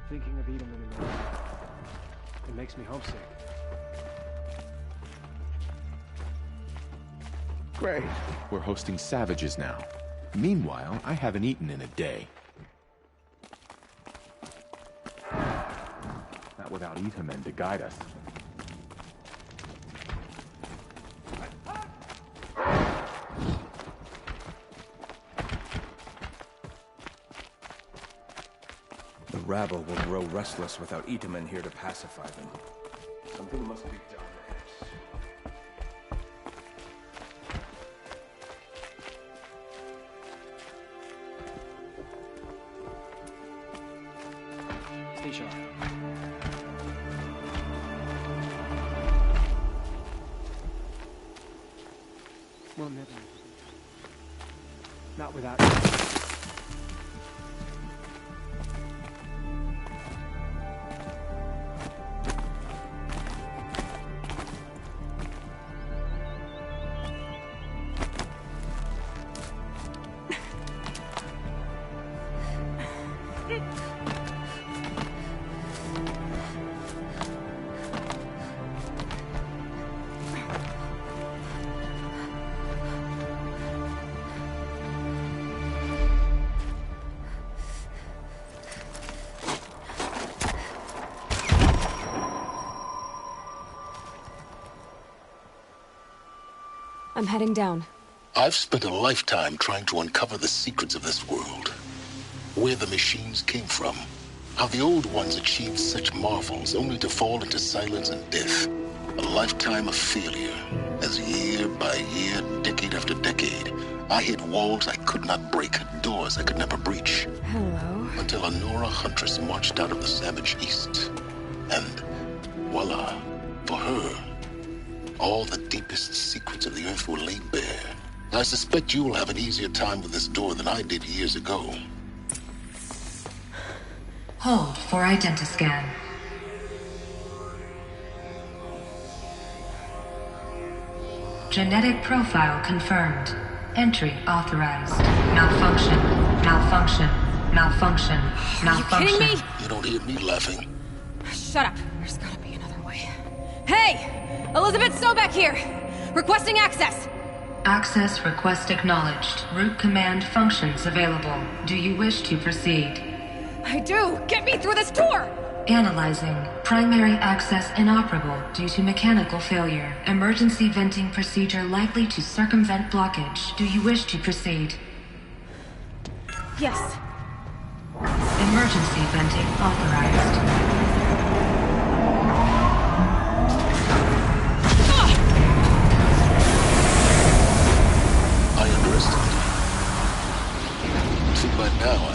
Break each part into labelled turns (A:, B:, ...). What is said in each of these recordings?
A: Thinking of eating them in the morning. It makes me homesick.
B: Great. We're hosting savages now. Meanwhile, I haven't eaten in a day. Not without Ethermen to guide us.
C: The rabble will grow restless without Itamen here to pacify them. Something must be done.
A: Stay sharp. We'll never. Not without.
D: I'm heading down.
E: I've spent a lifetime trying to uncover the secrets of this world. Where the machines came from. How the old ones achieved such marvels only to fall into silence and death. A lifetime of failure. As year by year, decade after decade, I hit walls I could not break, doors I could never breach.
D: Hello.
E: Until a Nora huntress marched out of the savage east. And voila, for her, all the deepest secrets of the earth were laid bare. I suspect you will have an easier time with this door than I did years ago.
F: Hold for identiscan. Genetic profile confirmed. Entry authorized. Malfunction. Malfunction. Malfunction. Malfunction.
D: Are you kidding me?
E: You don't hear me laughing.
D: Shut up. There's gotta be another way. Hey! Elizabeth Sobek here! Requesting access!
F: Access request acknowledged. Root command functions available. Do you wish to proceed?
D: I do! Get me through this door!
F: Analyzing. Primary access inoperable due to mechanical failure. Emergency venting procedure likely to circumvent blockage. Do you wish to proceed?
D: Yes.
F: Emergency venting authorized.
E: I underestimated you. See, by now,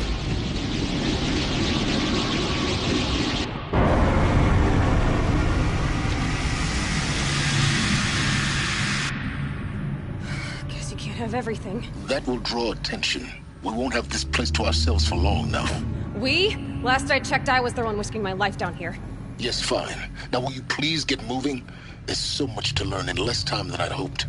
D: Guess you can't have everything.
E: that will draw attention. We won't have this place to ourselves for long now.
D: We? Last I checked, I was the one risking my life down here.
E: Yes, fine. Now will you please get moving? There's so much to learn in less time than I'd hoped.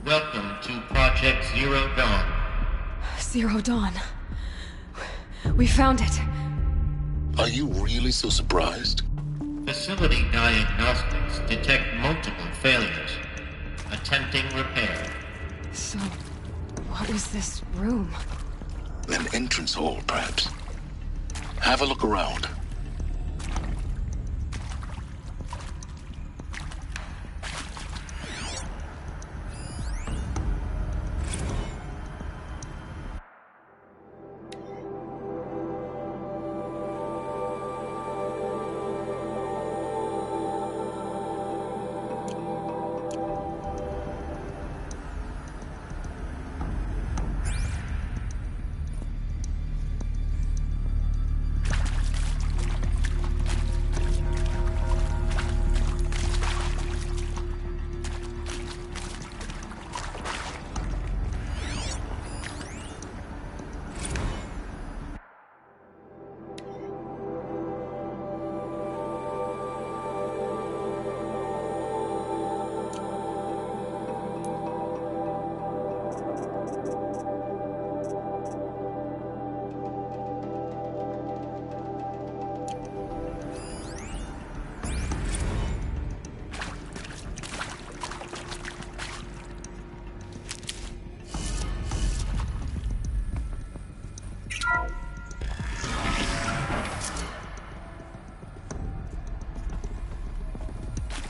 G: Welcome to Project Zero Dawn.
D: Zero Dawn. We found it.
E: Are you really so surprised?
G: Facility diagnostics detect multiple failures. Attempting repair.
D: So, what was this room?
E: An entrance hall, perhaps. Have a look around.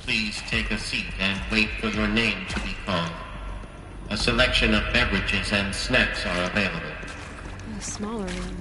G: Please take a seat and wait for your name to be called. A selection of beverages and snacks are available.
D: A smaller room.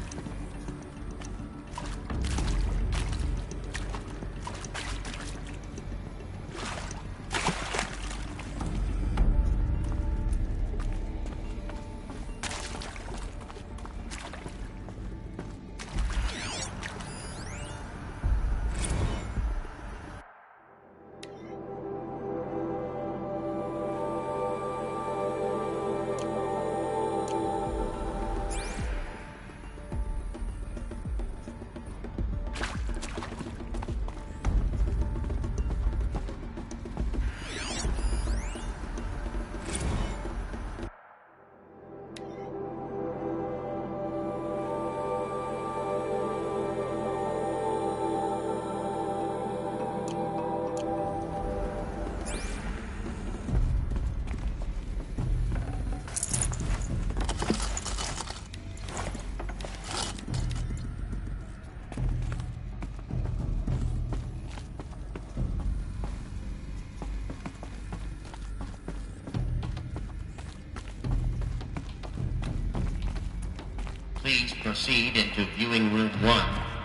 G: Please proceed into viewing room 1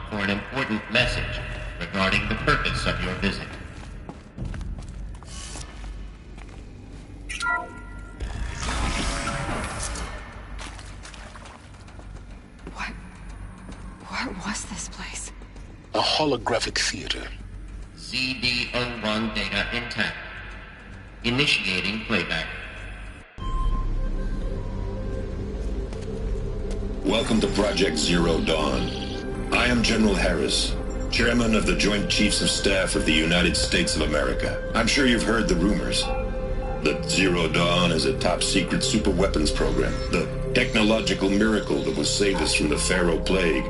G: for an important message regarding the purpose of your visit.
D: What was this place?
E: A holographic theater.
G: ZD-01 data intact. Initiating playback.
H: Welcome to Project Zero Dawn. I am General Harris, Chairman of the Joint Chiefs of Staff of the United States of America. I'm sure you've heard the rumors that Zero Dawn is a top-secret super-weapons program, the technological miracle that will save us from the Pharaoh Plague,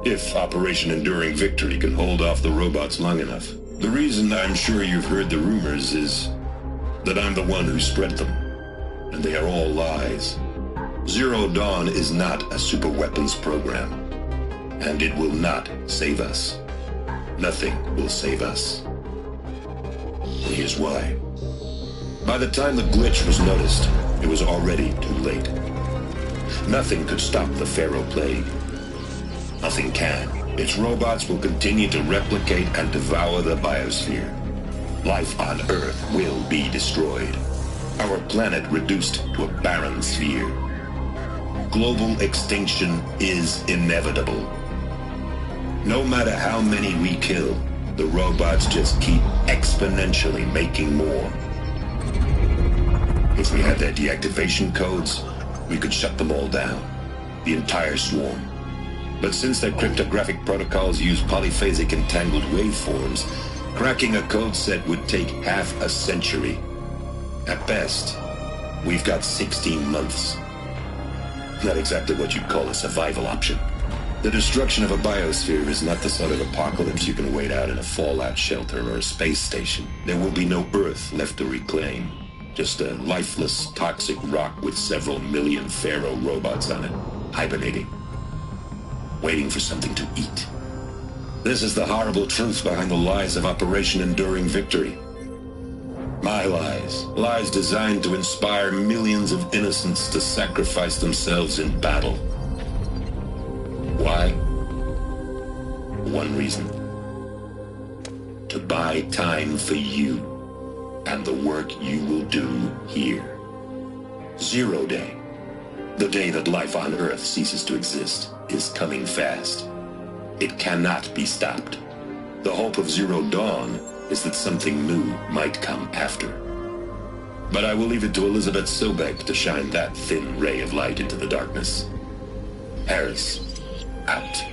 H: if Operation Enduring Victory can hold off the robots long enough. The reason I'm sure you've heard the rumors is that I'm the one who spread them, and they are all lies. Zero Dawn is not a super-weapons program, and it will not save us. Nothing will save us. Here's why. By the time the glitch was noticed, it was already too late. Nothing could stop the Pharaoh Plague. Nothing can. Its robots will continue to replicate and devour the biosphere. Life on Earth will be destroyed. Our planet reduced to a barren sphere. Global extinction is inevitable. No matter how many we kill, the robots just keep exponentially making more. If we had their deactivation codes, we could shut them all down. The entire swarm. But since their cryptographic protocols use polyphasic entangled waveforms, cracking a code set would take half a century. At best, we've got 16 months. Not exactly what you'd call a survival option. The destruction of a biosphere is not the sort of apocalypse you can wait out in a fallout shelter or a space station. There will be no Earth left to reclaim. Just a lifeless, toxic rock with several million Pharaoh robots on it, hibernating, waiting for something to eat. This is the horrible truth behind the lies of Operation Enduring Victory. My lies. Lies designed to inspire millions of innocents to sacrifice themselves in battle. Why? One reason. To buy time for you and the work you will do here. Zero Day, the day that life on Earth ceases to exist, is coming fast. It cannot be stopped. The hope of Zero Dawn is that something new might come after. But I will leave it to Elizabeth Sobek to shine that thin ray of light into the darkness. Harris, out.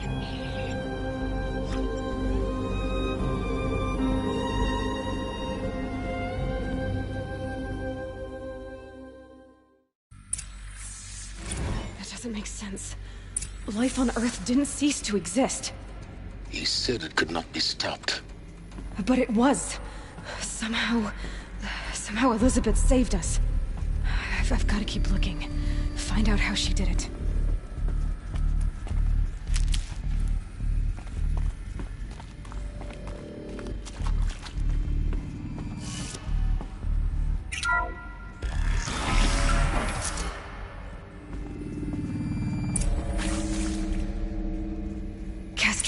D: That doesn't make sense. Life on Earth didn't cease to exist.
E: He said it could not be stopped.
D: But it was. Somehow Elizabeth saved us. I've got to keep looking. Find out how she did it.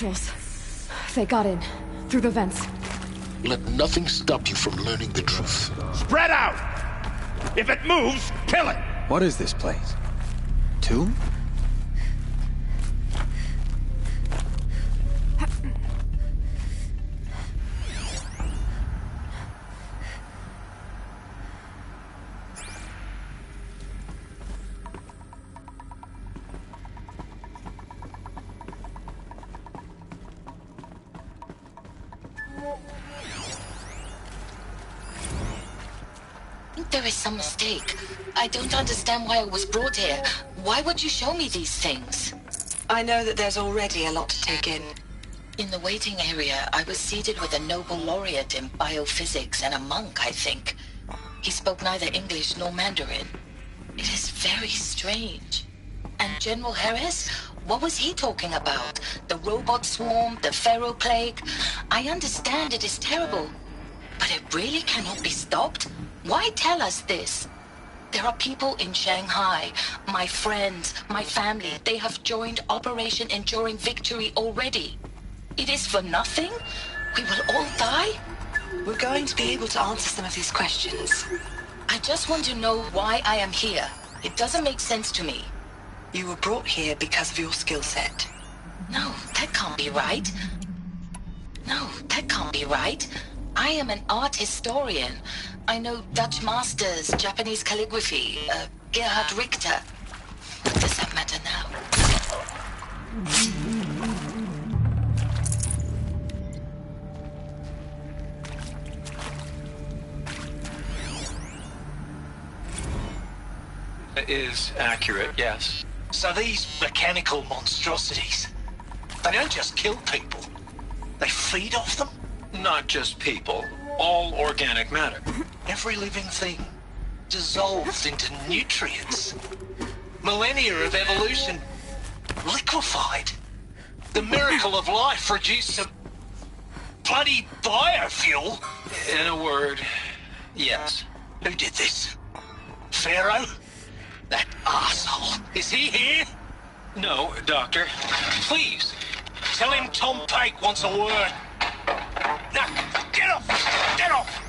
D: patrols. They got in, through the vents.
E: Let nothing stop you from learning the truth.
I: Spread out! If it moves, kill it!
C: What is this place? Tomb?
J: There is some mistake. I don't understand why I was brought here. Why would you show me these things?
K: I know that there's already a lot to take in.
J: In the waiting area, I was seated with a Nobel laureate in biophysics and a monk, I think. He spoke neither English nor Mandarin. It is very strange. And General Harris? What was he talking about? The robot swarm, the Pharaoh plague? I understand it is terrible. But it really cannot be stopped? Why tell us this? There are people in Shanghai, my friends, my family. They have joined Operation Enduring Victory already. It is for nothing? We will all die?
K: We're going to be able to answer some of these questions.
J: I just want to know why I am here. It doesn't make sense to me.
K: You were brought here because of your skill set.
J: No, that can't be right. No, that can't be right. I am an art historian. I know Dutch masters, Japanese calligraphy, Gerhard Richter. What does that matter now?
L: It is accurate, yes.
I: So these mechanical monstrosities, they don't just kill people. They feed off them?
L: Not just people. All organic matter.
I: Every living thing dissolved into nutrients. Millennia of evolution liquefied. The miracle of life produced some bloody biofuel.
L: In a word, yes.
I: Who did this? Pharaoh? That asshole. Is he here?
L: No, Doctor.
I: Please, tell him Tom Pake wants a word. Now, get off! Get off!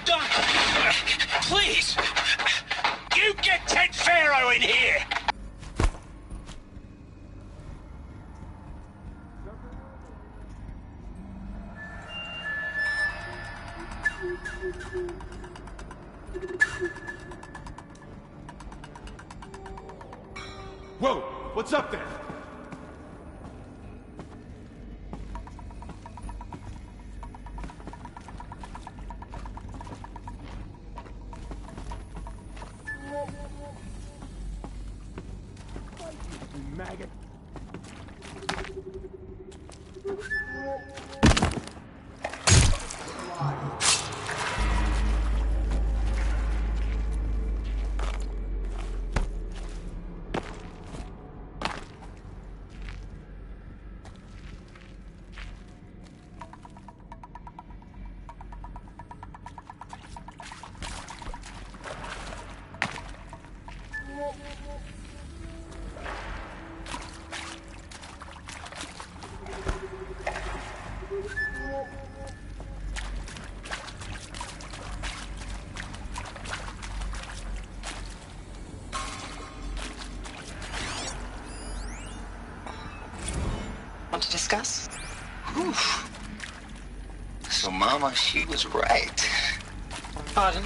I: Doctor, please! You get Ted Pharaoh in here! Whoa! What's up there? Maggot.
K: Want to discuss?
M: Whew. So Mama, she was right.
K: Pardon?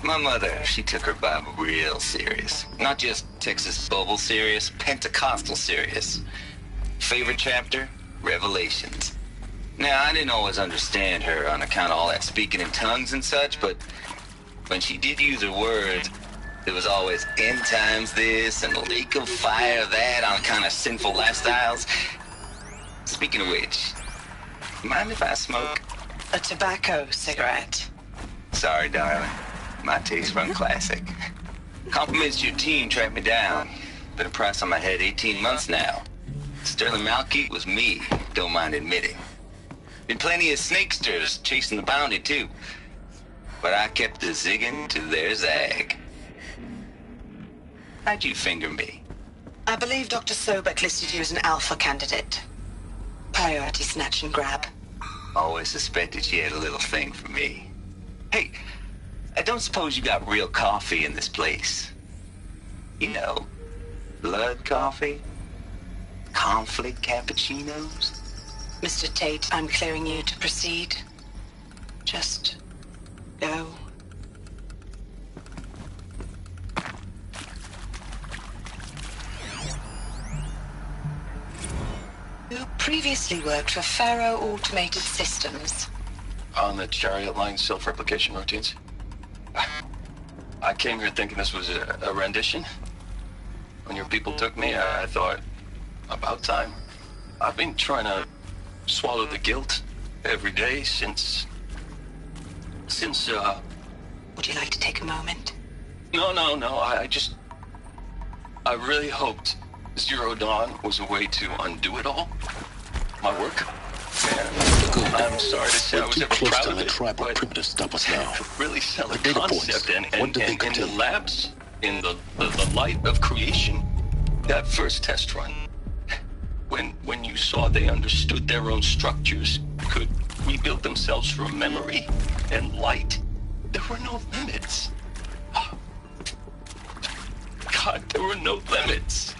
M: My mother, she took her Bible real serious. Not just Texas Bible serious, Pentecostal serious. Favorite chapter? Revelations. Now, I didn't always understand her on account of all that speaking in tongues and such, but when she did use her words, there was always end times this and lake of fire that on account of sinful lifestyles. Speaking of which, mind if I smoke?
K: A tobacco cigarette.
M: Sorry, darling. My taste run classic. Compliments to your team tracked me down. Been a price on my head 18 months now. Sterling Malkeet was me, don't mind admitting. Been plenty of snakesters chasing the bounty, too. But I kept the zigging to their zag. How'd you finger me?
K: I believe Dr. Sobek listed you as an alpha candidate. Priority snatch and grab.
M: Always suspected she had a little thing for me. Hey, I don't suppose you got real coffee in this place? You know, blood coffee? Conflict cappuccinos?
K: Mr. Tate, I'm clearing you to proceed. Just go. You previously worked for Faro Automated Systems.
L: On the Chariot Line self-replication routines? I came here thinking this was a rendition. When your people took me, I thought, about time. I've been trying to swallow the guilt every day since...
K: Would you like to take a moment?
L: No, I really hoped Zero Dawn was a way to undo it all. My work. And I'm sorry to say I was ever proud of it, but
E: primitive stop us now.
L: Really sell a
E: The data
L: concept
E: points.
L: and
E: What did they
L: in the
E: contain?
L: labs, in the light of creation, that first test run, when you saw they understood their own structures, could rebuild themselves from memory and light, there were no limits. God, there were no limits.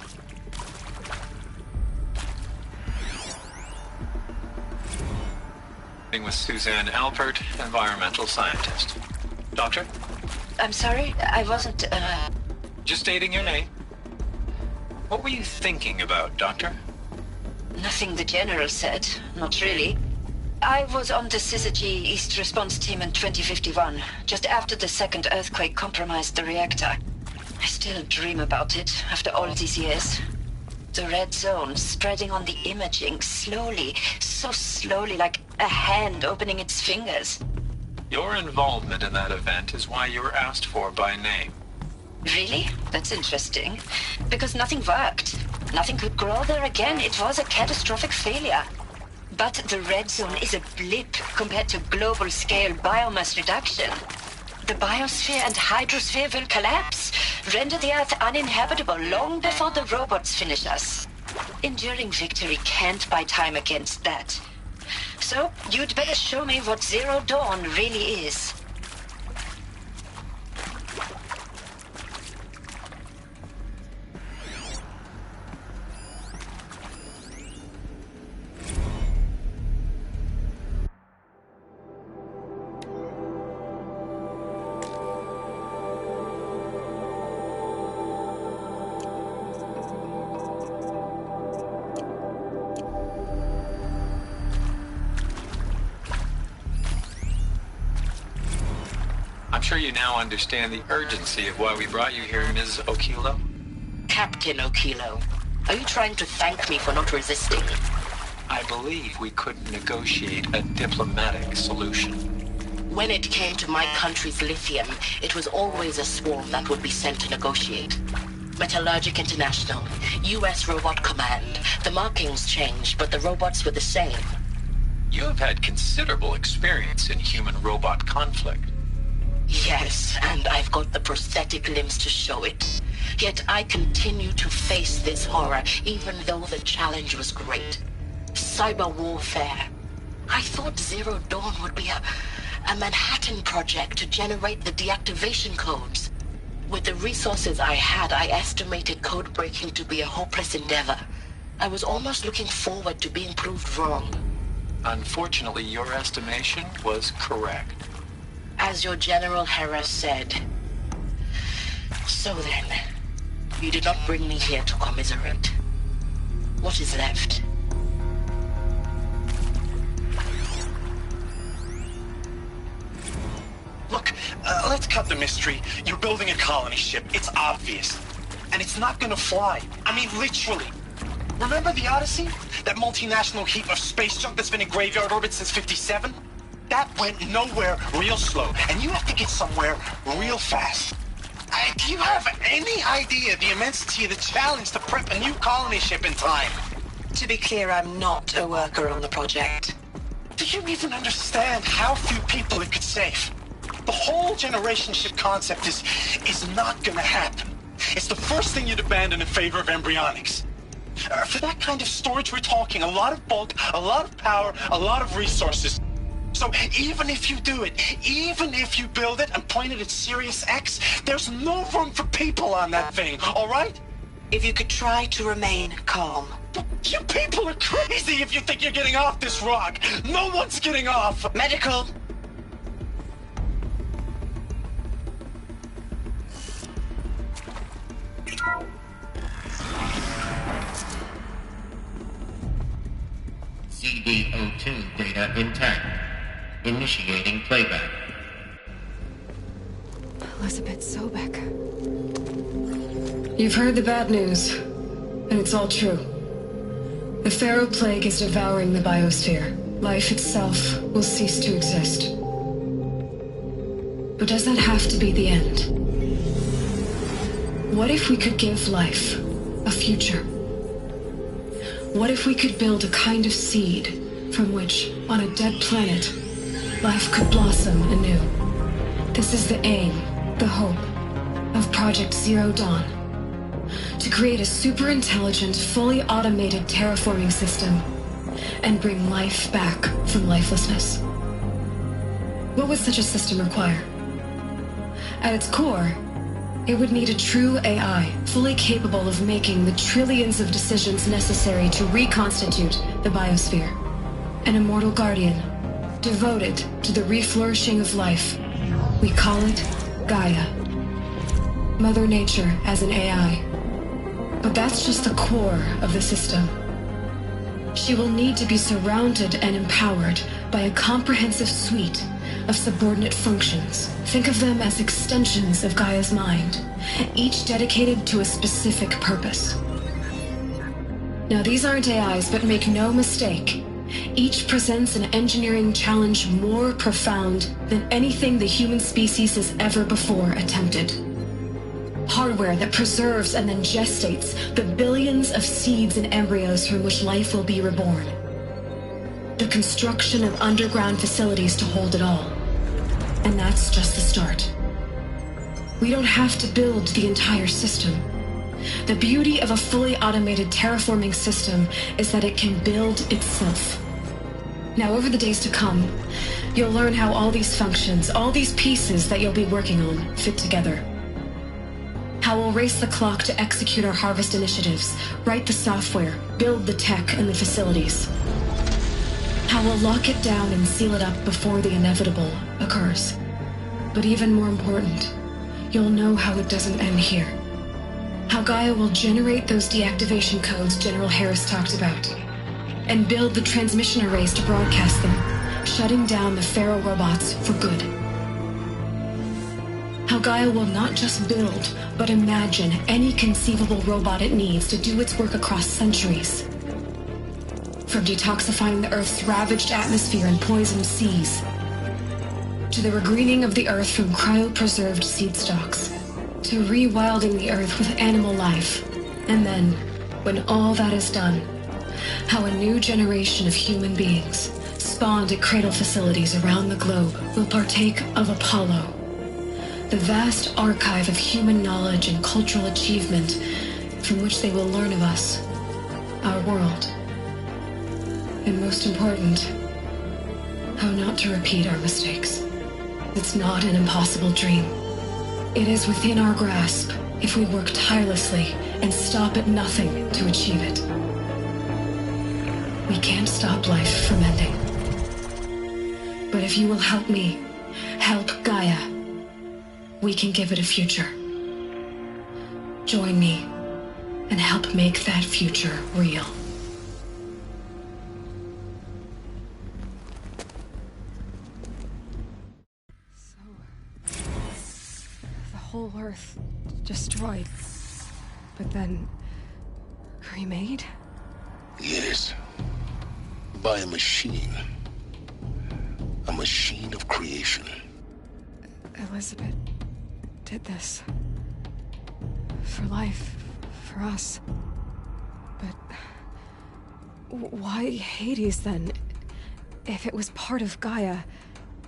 N: With Suzanne Alpert, environmental scientist. Doctor?
K: I'm sorry, I wasn't,
N: Just stating your name. What were you thinking about, Doctor?
K: Nothing the General said, not really. I was on the Syzygy East Response Team in 2051, just after the second earthquake compromised the reactor. I still dream about it, after all these years. The red zone spreading on the imaging, slowly, so slowly, like a hand opening its fingers.
N: Your involvement in that event is why you were asked for by name.
K: Really? That's interesting. Because nothing worked. Nothing could grow there again. It was a catastrophic failure. But the red zone is a blip compared to global-scale biomass reduction. The biosphere and hydrosphere will collapse, render the Earth uninhabitable long before the robots finish us. Enduring victory can't buy time against that. So, you'd better show me what Zero Dawn really is.
N: I'm sure you now understand the urgency of why we brought you here, Ms. Okilo.
K: Captain Okilo, are you trying to thank me for not resisting?
N: I believe we couldn't negotiate a diplomatic solution.
O: When it came to my country's lithium, it was always a swarm that would be sent to negotiate. Metallurgic International, U.S. Robot Command. The markings changed, but the robots were the same.
N: You have had considerable experience in human-robot conflict.
O: Yes, and I've got the prosthetic limbs to show it. Yet I continue to face this horror, even though the challenge was great. Cyber warfare. I thought Zero Dawn would be a Manhattan project to generate the deactivation codes. With the resources I had, I estimated code breaking to be a hopeless endeavor. I was almost looking forward to being proved wrong.
N: Unfortunately, your estimation was correct.
O: As your General Harris said. So then, you did not bring me here to commiserate. What is left?
I: Look, let's cut the mystery. You're building a colony ship. It's obvious. And it's not gonna fly. I mean, literally. Remember the Odyssey? That multinational heap of space junk that's been in graveyard orbit since 57? That went nowhere real slow. And you have to get somewhere real fast. Do you have any idea the immensity of the challenge to prep a new colony ship in time?
K: To be clear, I'm not a worker on the project.
I: Do you even understand how few people it could save? The whole generation ship concept is not gonna happen. It's the first thing you'd abandon in favor of embryonics. For that kind of storage we're talking, a lot of bulk, a lot of power, a lot of resources. So even if you do it, even if you build it and point it at Sirius X, there's no room for people on that thing, all right?
O: If you could try to remain calm.
I: You people are crazy if you think you're getting off this rock. No one's getting off.
O: Medical.
G: CD02 data intact. Initiating playback.
D: Elizabeth Sobek.
P: You've heard the bad news, and it's all true. The Pharaoh Plague is devouring the biosphere. Life itself will cease to exist. But does that have to be the end? What if we could give life a future? What if we could build a kind of seed from which, on a dead planet, life could blossom anew? This is the aim, the hope, of Project Zero Dawn. To create a super-intelligent, fully automated terraforming system and bring life back from lifelessness. What would such a system require? At its core, it would need a true AI, fully capable of making the trillions of decisions necessary to reconstitute the biosphere. An immortal guardian, devoted to the reflourishing of life. We call it Gaia. Mother Nature as an AI. But that's just the core of the system. She will need to be surrounded and empowered by a comprehensive suite of subordinate functions. Think of them as extensions of Gaia's mind, each dedicated to a specific purpose. Now, these aren't AIs, but make no mistake, each presents an engineering challenge more profound than anything the human species has ever before attempted. Hardware that preserves and then gestates the billions of seeds and embryos from which life will be reborn. The construction of underground facilities to hold it all. And that's just the start. We don't have to build the entire system. The beauty of a fully automated terraforming system is that it can build itself. Now, over the days to come, you'll learn how all these functions, all these pieces that you'll be working on, fit together. How we'll race the clock to execute our harvest initiatives, write the software, build the tech and the facilities. How we'll lock it down and seal it up before the inevitable occurs. But even more important, you'll know how it doesn't end here. How Gaia will generate those deactivation codes General Harris talked about, and build the transmission arrays to broadcast them, shutting down the Pharaoh robots for good. How Gaia will not just build, but imagine any conceivable robot it needs to do its work across centuries. From detoxifying the Earth's ravaged atmosphere and poisoned seas, to the regreening of the Earth from cryopreserved seed stalks, to rewilding the Earth with animal life. And then, when all that is done, how a new generation of human beings, spawned at cradle facilities around the globe, will partake of Apollo, the vast archive of human knowledge and cultural achievement from which they will learn of us, our world. And most important, how not to repeat our mistakes. It's not an impossible dream. It is within our grasp if we work tirelessly and stop at nothing to achieve it. We can't stop life from ending. But if you will help me, help Gaia, we can give it a future. Join me and help make that future real.
D: The whole Earth destroyed, but then remade?
E: Yes. By a machine. A machine of creation.
D: Elizabeth did this. For life, for us. But why Hades then? If it was part of Gaia,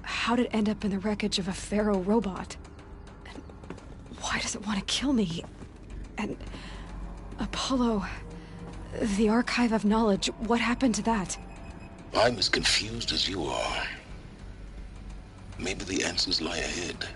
D: how'd it end up in the wreckage of a Pharaoh robot? And why does it want to kill me? And Apollo, The Archive of Knowledge, what happened to that?
E: I'm as confused as you are. Maybe the answers lie ahead.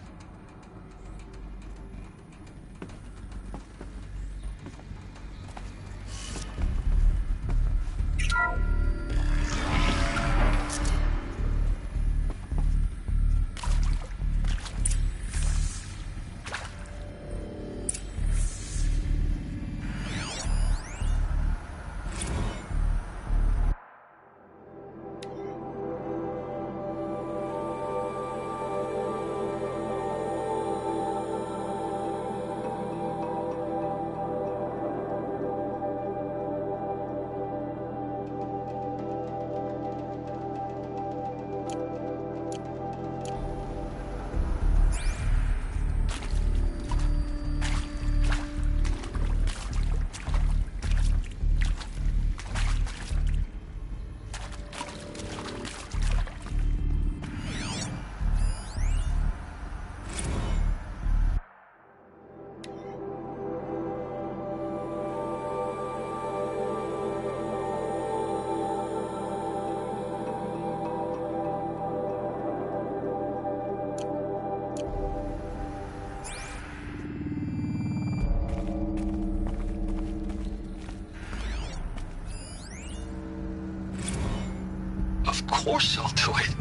L: Of course I'll do it.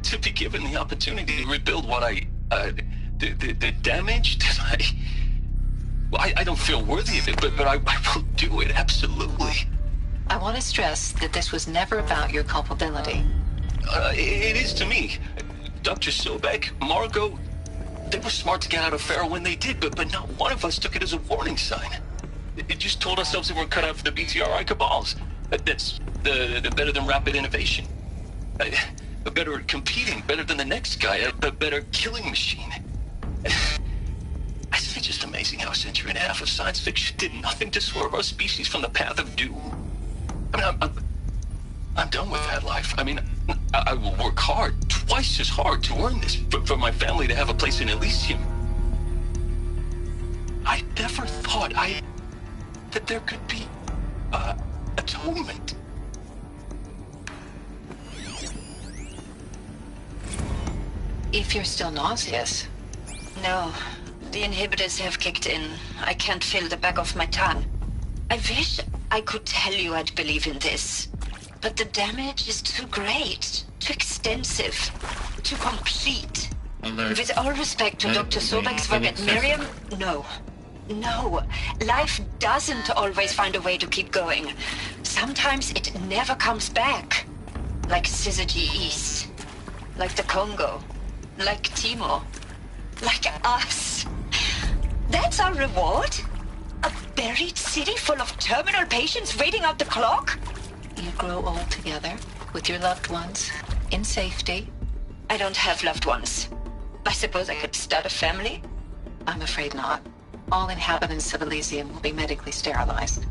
L: To be given the opportunity to rebuild what the damage that I don't feel worthy of it, but I will do it, absolutely.
Q: I want to stress that this was never about your culpability.
L: It is to me. Dr. Sobek, Margot, they were smart to get out of Pharaoh when they did, but not one of us took it as a warning sign. It just told ourselves that we're cut out for the BTRI cabals. That's the better than rapid innovation. Better at competing, better than the next guy, a better killing machine. Isn't it just amazing how a century and a half of science fiction did nothing to swerve our species from the path of doom? I mean, I'm done with that life. I mean, I will work hard, twice as hard, to earn this, for my family to have a place in Elysium. I never thought that there could be atonement.
Q: If you're still nauseous.
K: No, the inhibitors have kicked in. I can't feel the back of my tongue. I wish I could tell you I'd believe in this, but the damage is too great, too extensive, too complete.
G: Alert.
K: With all respect to Dr. Sobek's work at Miriam, no. No, life doesn't always find a way to keep going. Sometimes it never comes back. Like Syzygy East. Like the Congo. Like Timor. Like us. That's our reward? A buried city full of terminal patients waiting out the clock?
Q: You grow old together, with your loved ones, in safety.
K: I don't have loved ones. I suppose I could start a family?
Q: I'm afraid not. All inhabitants of Elysium will be medically sterilized.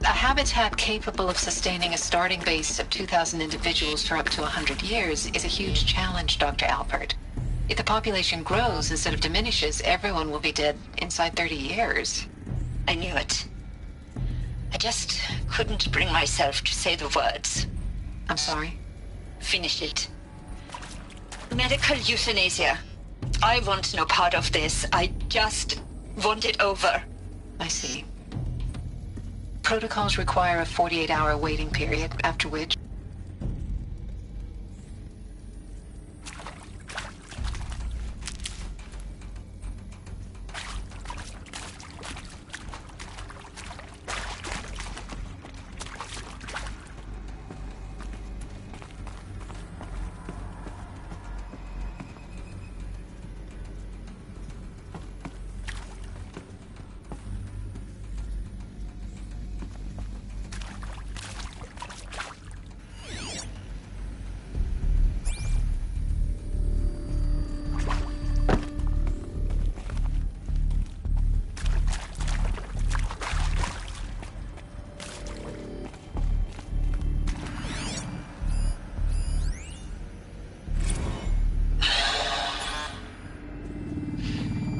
Q: A habitat capable of sustaining a starting base of 2,000 individuals for up to 100 years is a huge challenge, Dr. Alpert. If the population grows instead of diminishes, everyone will be dead inside 30 years.
K: I knew it. I just couldn't bring myself to say the words.
Q: I'm sorry?
K: Finish it. Medical euthanasia. I want no part of this. I just want it over.
Q: I see. Protocols require a 48-hour waiting period, after which...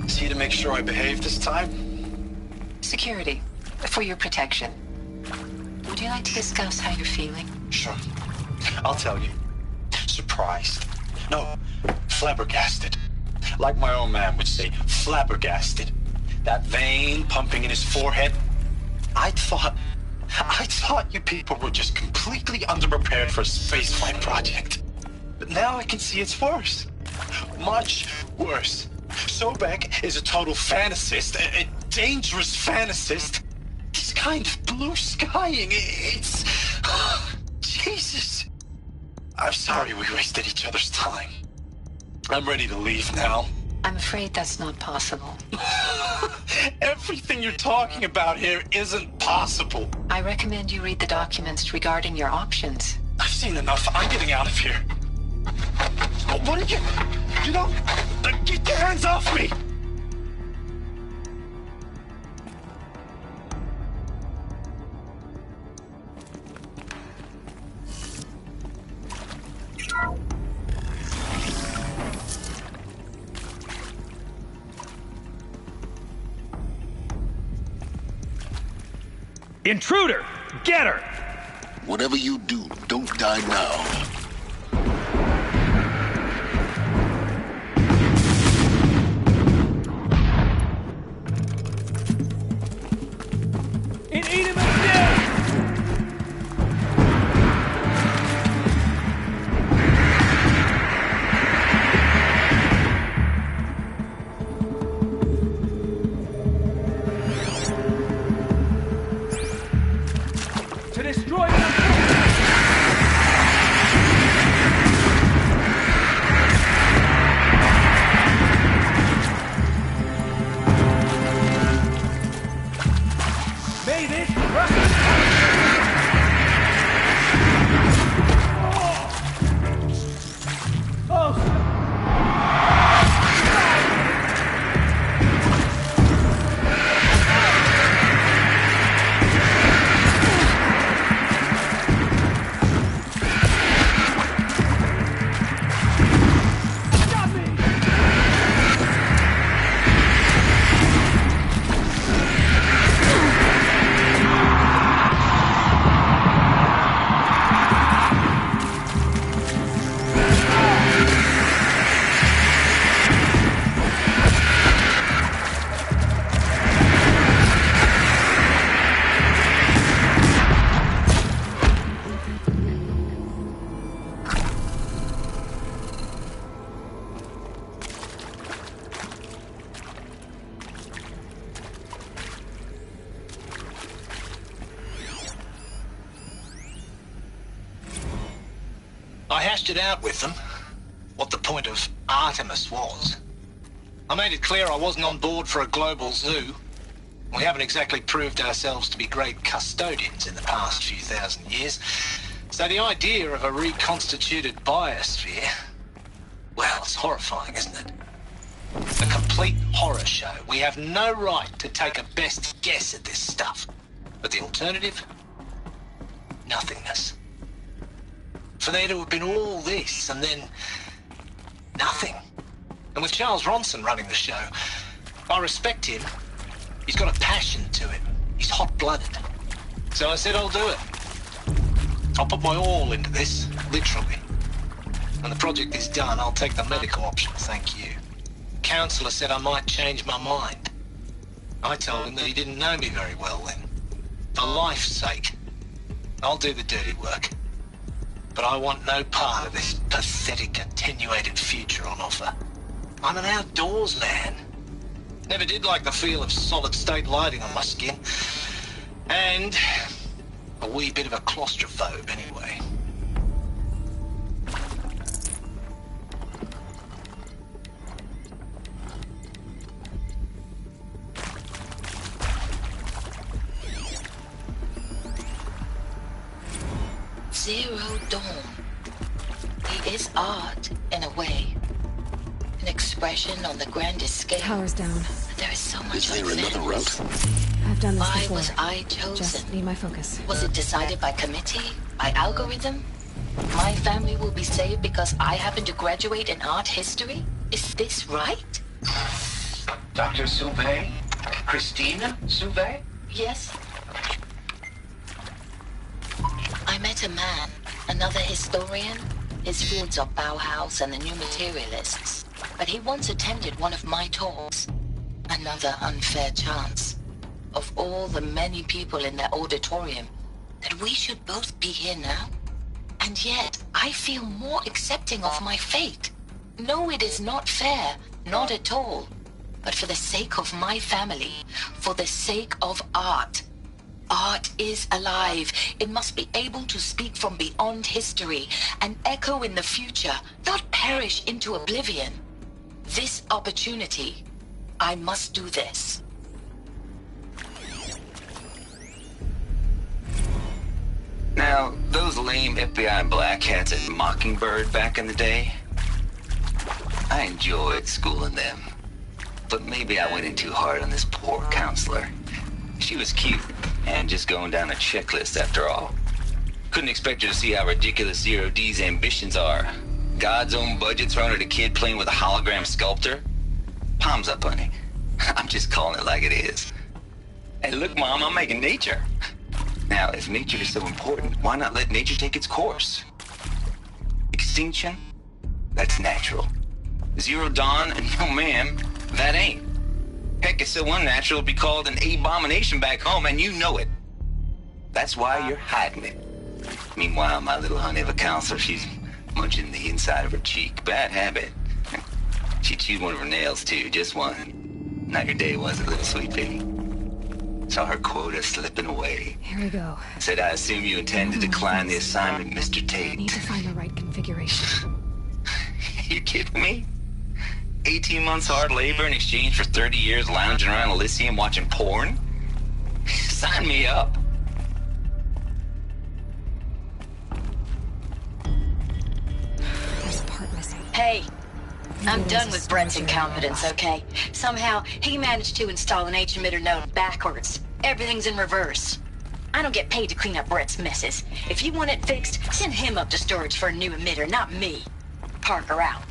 N: See to make sure I behave this time?
Q: Security. For your protection. Would you like to discuss how you're feeling?
I: Sure. I'll tell you. Surprised. No, flabbergasted. Like my own man would say, flabbergasted. That vein pumping in his forehead. I thought you people were just completely underprepared for a spaceflight project. But now I can see it's worse. Much worse. Sobek is a total fantasist, a dangerous fantasist. This kind of blue skying, it's... Jesus. I'm sorry we wasted each other's time. I'm ready to leave now.
Q: I'm afraid that's not possible.
I: Everything you're talking about here isn't possible.
Q: I recommend you read the documents regarding your options.
I: I've seen enough. I'm getting out of here. What are you... You don't... Get your hands off me!
R: Intruder! Get her!
E: Whatever you do, don't die now.
I: I hashed it out with them, what the point of Artemis was. I made it clear I wasn't on board for a global zoo. We haven't exactly proved ourselves to be great custodians in the past few thousand years. So the idea of a reconstituted biosphere, well, it's horrifying, isn't it? A complete horror show. We have no right to take a best guess at this stuff. But the alternative? Nothingness. For there to have been all this, and then nothing. And with Charles Ronson running the show, I respect him. He's got a passion to it. He's hot-blooded. So I said I'll do it. I'll put my all into this, literally. When the project is done, I'll take the medical option, thank you. Counselor said I might change my mind. I told him that he didn't know me very well then. For life's sake, I'll do the dirty work. But I want no part of this pathetic, attenuated future on offer. I'm an outdoors man. Never did like the feel of solid-state lighting on my skin. And a wee bit of a claustrophobe, anyway.
J: Zero Dawn. It is art, in a way. An expression on the grandest scale.
D: Power's down.
J: There is so much
E: Is there another route?
D: I've done this
J: Why
D: before.
J: was I chosen?
D: Just need my focus.
J: Was it decided by committee? By algorithm? My family will be saved because I happen to graduate in art history? Is this right?
L: Dr. Soubey,
I: Christina Souvet?
O: Yes. I met a man, another historian. His fields are Bauhaus and the New Materialists. But he once attended one of my talks. Another unfair chance. Of all the many people in that auditorium, that we should both be here now. And yet, I feel more accepting of my fate. No, it is not fair. Not at all. But for the sake of my family, for the sake of art. Art is alive. It must be able to speak from beyond history and echo in the future, not perish into oblivion. This opportunity, I must do this.
M: Now, those lame FBI black hats at Mockingbird back in the day, I enjoyed schooling them. But maybe I went in too hard on this poor counselor. She was cute, and just going down a checklist after all. Couldn't expect her to see how ridiculous Zero D's ambitions are. God's own budget thrown at a kid playing with a hologram sculptor? Palms up, honey. I'm just calling it like it is. Hey, look, Mom, I'm making nature. Now, if nature is so important, why not let nature take its course? Extinction? That's natural. Zero Dawn? No, ma'am, that ain't. Heck, it's so unnatural to be called an abomination back home, and you know it. That's why you're hiding it. Meanwhile, my little honey of a counselor, she's munching the inside of her cheek. Bad habit. She chewed one of her nails, too, just one. Not your day, was it, little sweet pea? Saw her quota slipping away.
D: Here we go.
M: Said, I assume you intend to decline the assignment, Mr. Tate.
D: I need to find the right configuration.
M: You kidding me? 18 months hard labor in exchange for 30 years lounging around Elysium watching porn? Sign me up.
D: There's a part missing.
K: Hey, I'm done with Brett's incompetence, okay? Somehow, he managed to install an H-emitter node backwards. Everything's in reverse. I don't get paid to clean up Brett's messes. If you want it fixed, send him up to storage for a new emitter, not me. Parker out.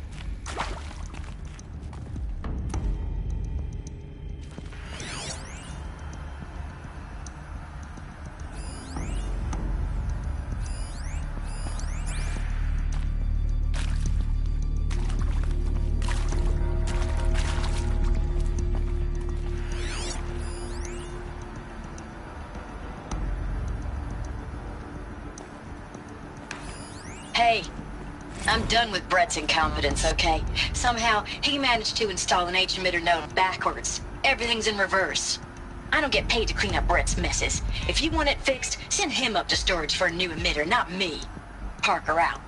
K: Hey, I'm done with Brett's incompetence, okay? Somehow, he managed to install an H-emitter node backwards. Everything's in reverse. I don't get paid to clean up Brett's messes. If you want it fixed, send him up to storage for a new emitter, not me. Parker out.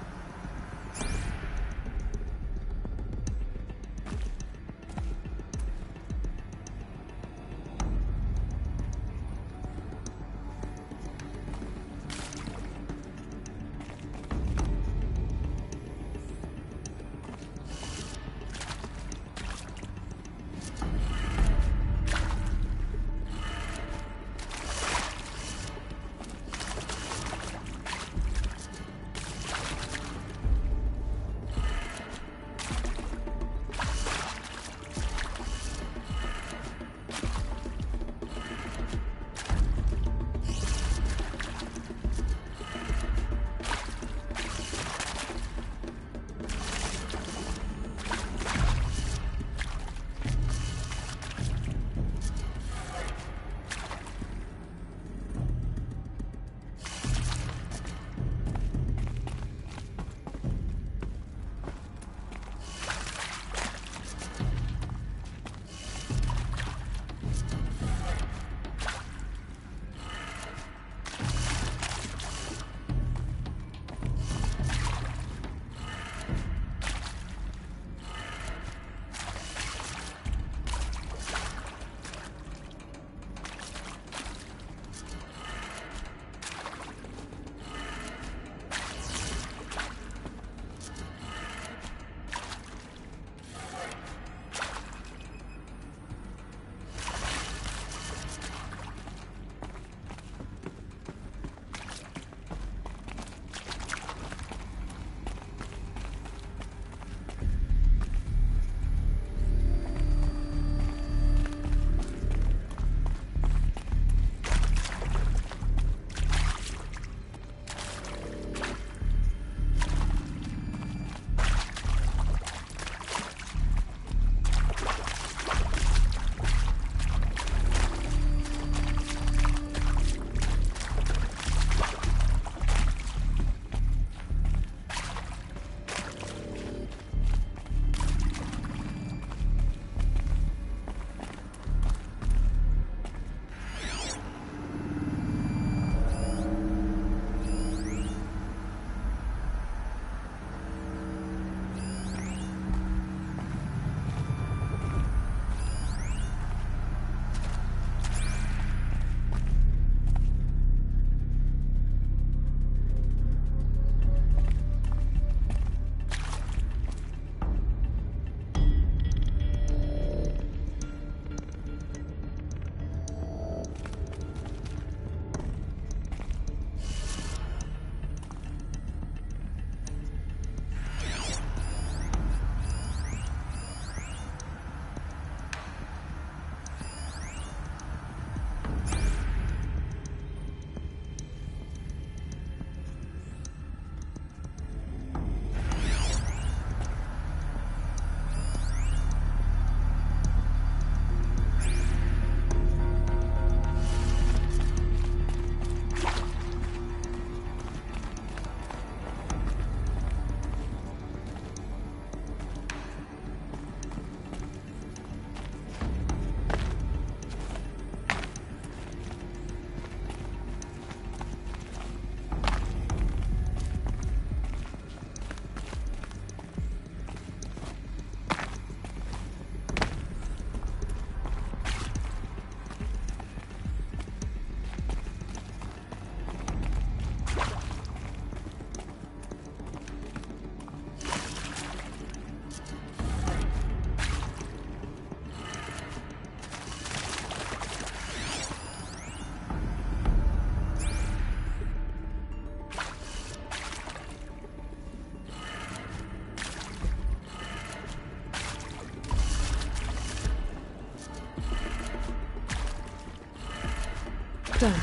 D: Done.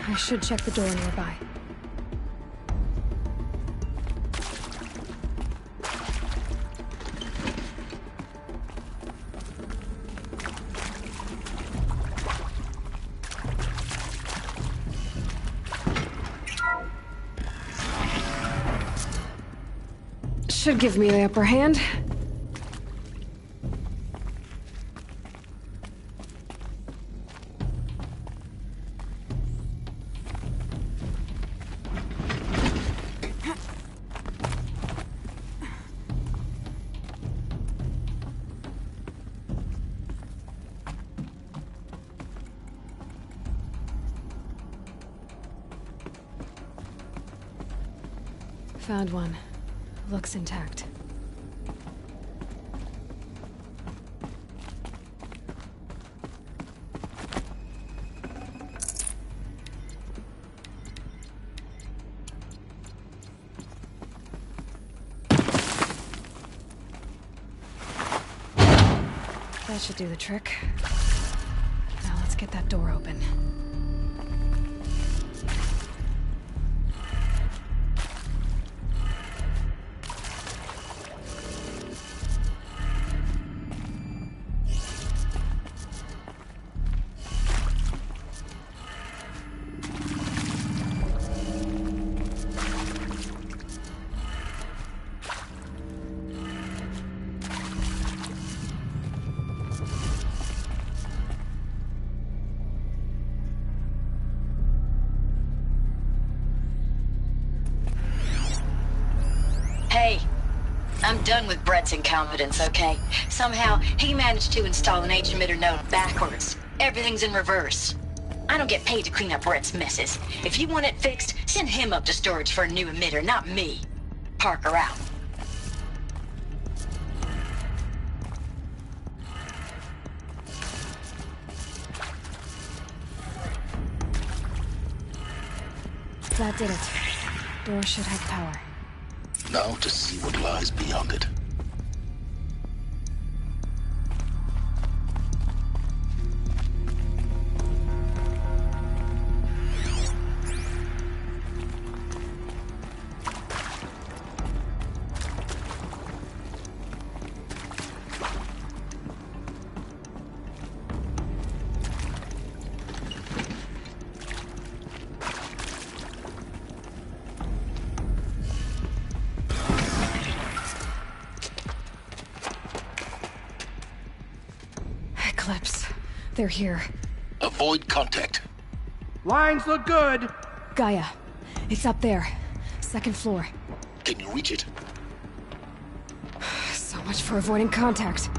D: I should check the door nearby. Should give me the upper hand. Found one. Looks intact. That should do the trick. Now let's get that door open.
K: Hey, I'm done with Brett's incompetence, okay? Somehow, he managed to install an H-emitter node backwards. Everything's in reverse. I don't get paid to clean up Brett's messes. If you want it fixed, send him up to storage for a new emitter, not me. Parker out.
D: That did it. Door should have power.
E: Now to see what lies beyond it.
D: Eclipse. They're here.
E: Avoid contact.
R: Lines look good.
D: Gaia. It's up there. Second floor.
E: Can you reach it?
D: So much for avoiding contact.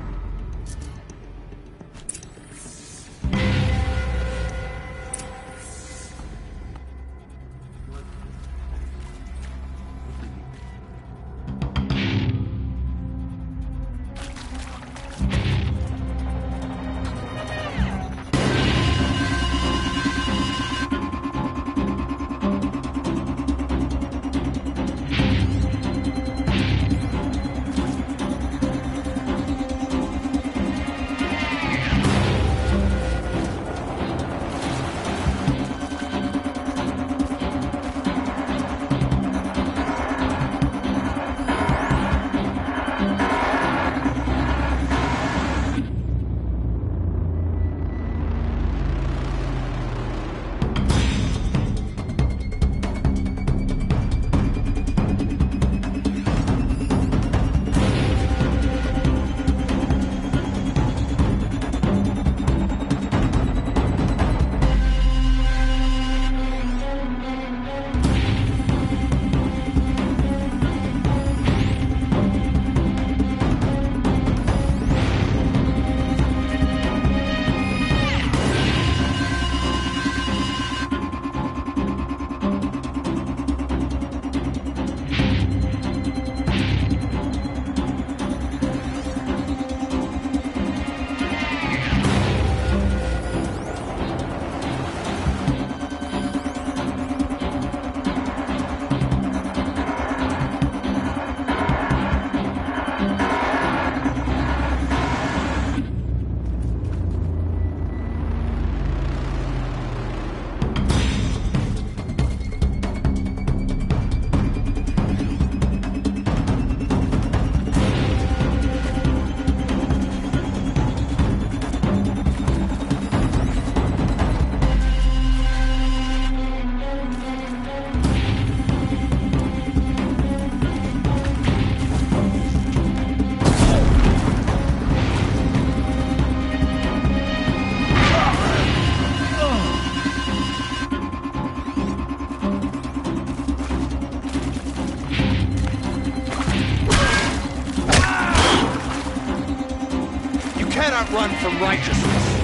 R: run from righteousness.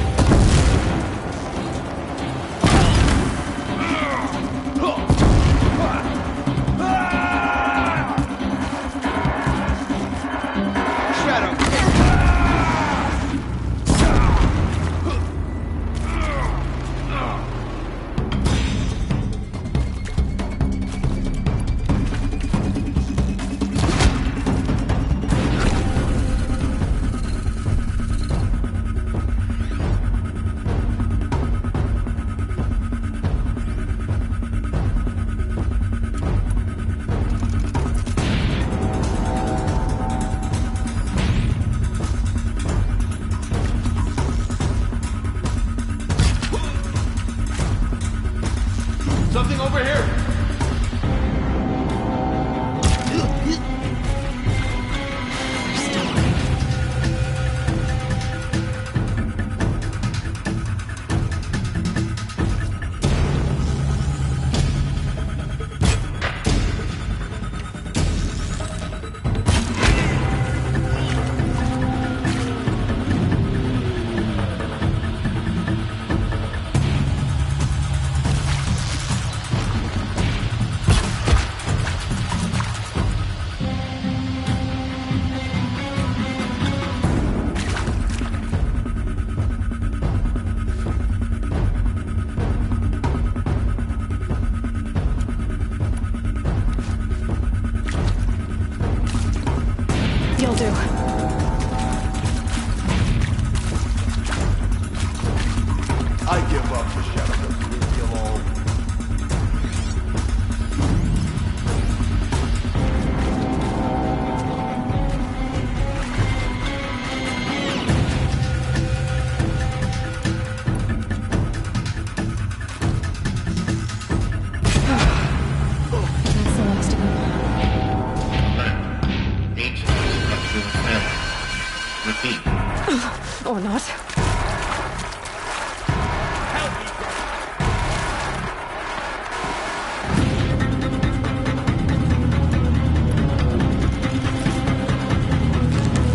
I: Something over here!
D: You'll do.
I: I give up the shadow. Leave me alone.
D: That's the last of them.
G: Repeat.
D: Or not.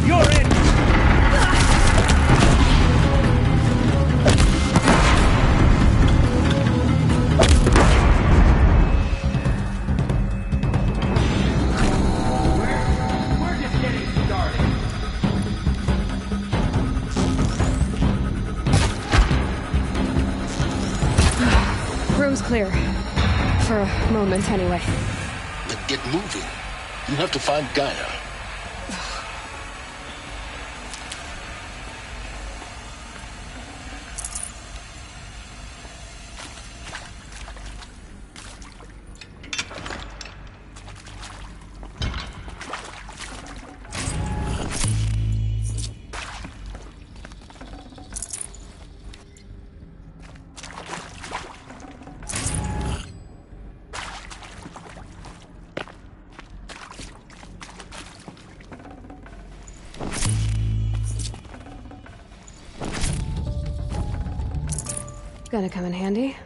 R: You're in! We're just getting started.
D: Room's clear. For a moment, anyway.
E: Then get moving. You have to find Gaia.
D: Gonna come in handy.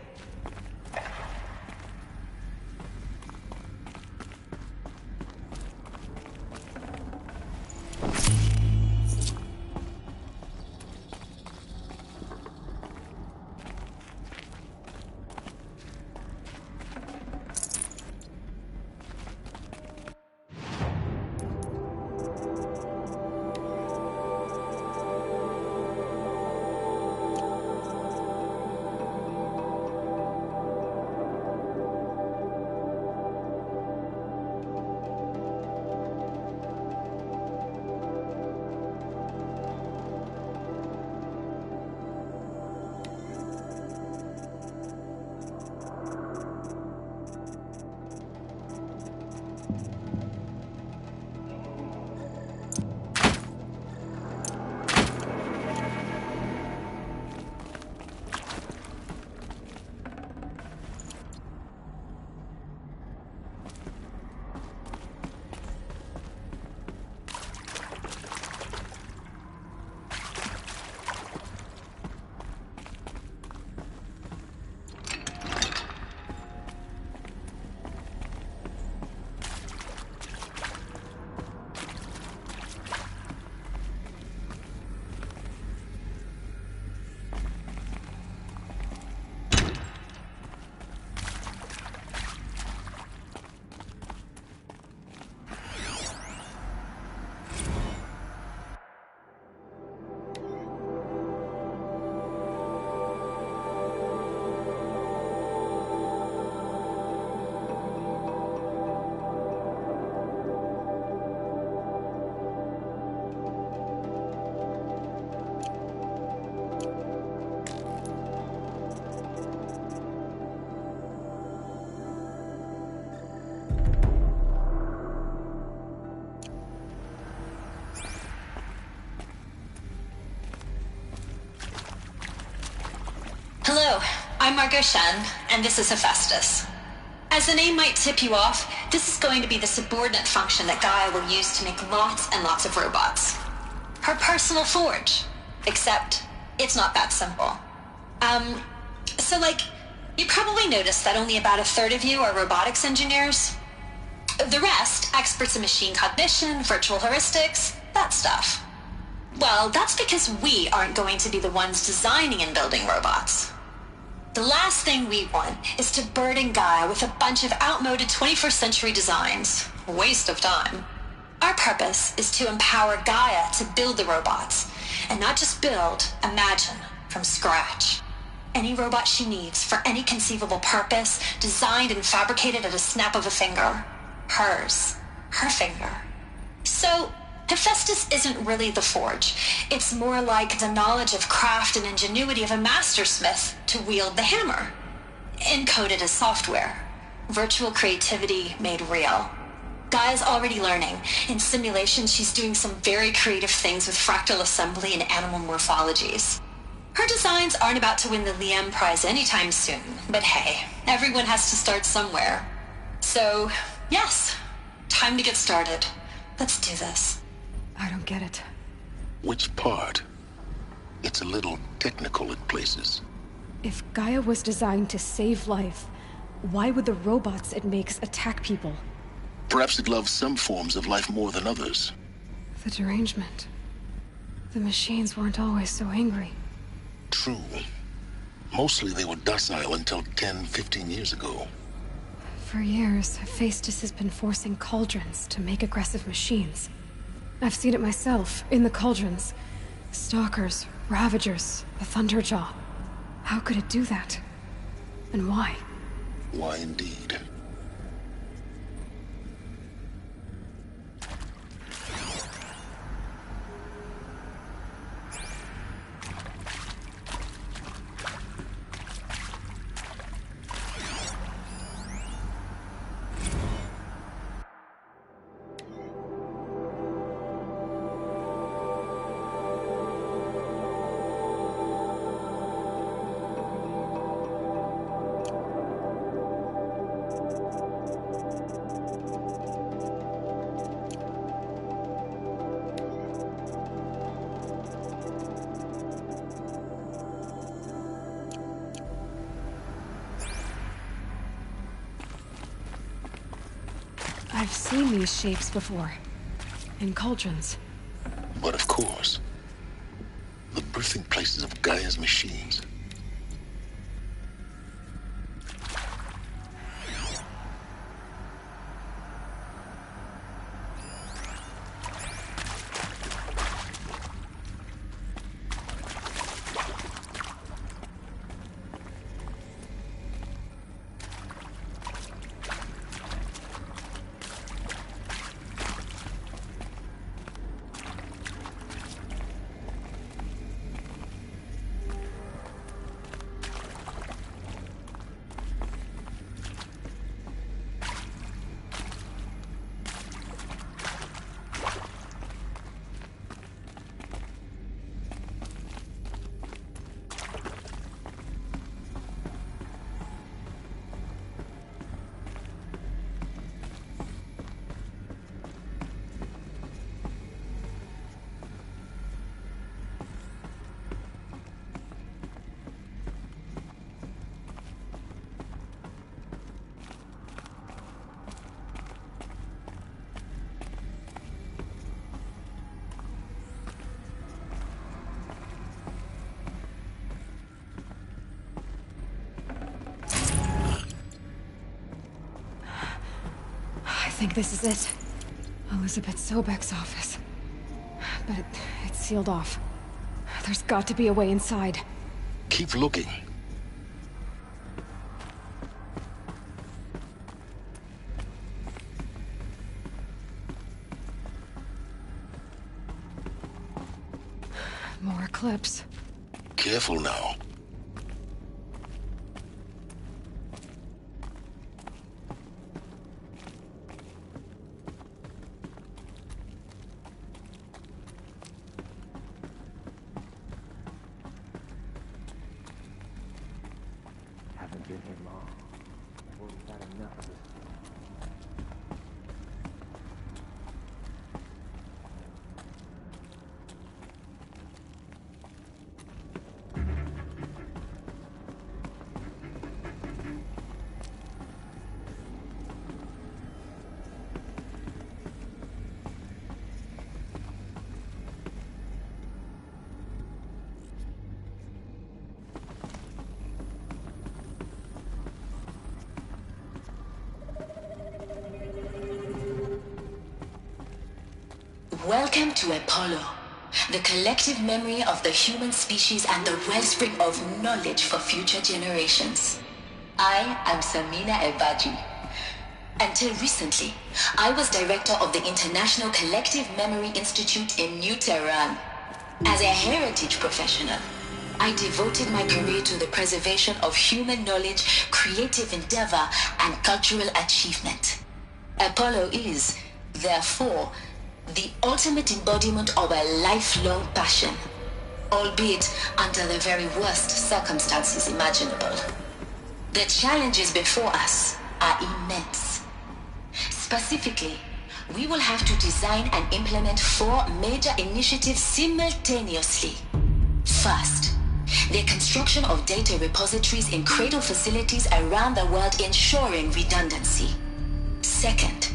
S: I'm Margot Shen, and this is Hephaestus. As the name might tip you off, this is going to be the subordinate function that Gaia will use to make lots and lots of robots. Her personal forge. Except, it's not that simple. You probably noticed that only about a third of you are robotics engineers. The rest, experts in machine cognition, virtual heuristics, that stuff. Well, that's because we aren't going to be the ones designing and building robots. The last thing we want is to burden Gaia with a bunch of outmoded 21st century designs. Waste of time. Our purpose is to empower Gaia to build the robots, and not just build, imagine, from scratch. Any robot she needs for any conceivable purpose, designed and fabricated at a snap of a finger. Hers. Her finger. So, Hephaestus isn't really the forge. It's more like the knowledge of craft and ingenuity of a mastersmith to wield the hammer. Encoded as software. Virtual creativity made real. Gaia's already learning. In simulations, she's doing some very creative things with fractal assembly and animal morphologies. Her designs aren't about to win the Liam Prize anytime soon, but hey, everyone has to start somewhere. So, yes, time to get started. Let's do this.
D: I don't get it.
E: Which part? It's a little technical in places.
D: If Gaia was designed to save life, why would the robots it makes attack people?
E: Perhaps it loves some forms of life more than others.
D: The derangement. The machines weren't always so angry.
E: True. Mostly they were docile until 10, 15 years ago.
D: For years, Hephaestus has been forcing cauldrons to make aggressive machines. I've seen it myself, in the cauldrons. Stalkers, Ravagers, the Thunderjaw. How could it do that? And why?
E: Why indeed?
D: I've seen these shapes before. In cauldrons.
E: But of course, the birthing places of Gaia's machines.
D: I think this is it. Elizabeth Sobek's office. But it's sealed off. There's got to be a way inside.
E: Keep looking.
D: More clips.
E: Careful now.
O: Welcome to Apollo, the collective memory of the human species and the wellspring of knowledge for future generations. I am Samina Ebaji. Until recently, I was director of the International Collective Memory Institute in New Tehran. As a heritage professional, I devoted my career to the preservation of human knowledge, creative endeavor, and cultural achievement. Apollo is, therefore, the ultimate embodiment of a lifelong passion, albeit under the very worst circumstances imaginable. The challenges before us are immense. Specifically, we will have to design and implement 4 major initiatives simultaneously. First, the construction of data repositories in cradle facilities around the world ensuring redundancy. Second,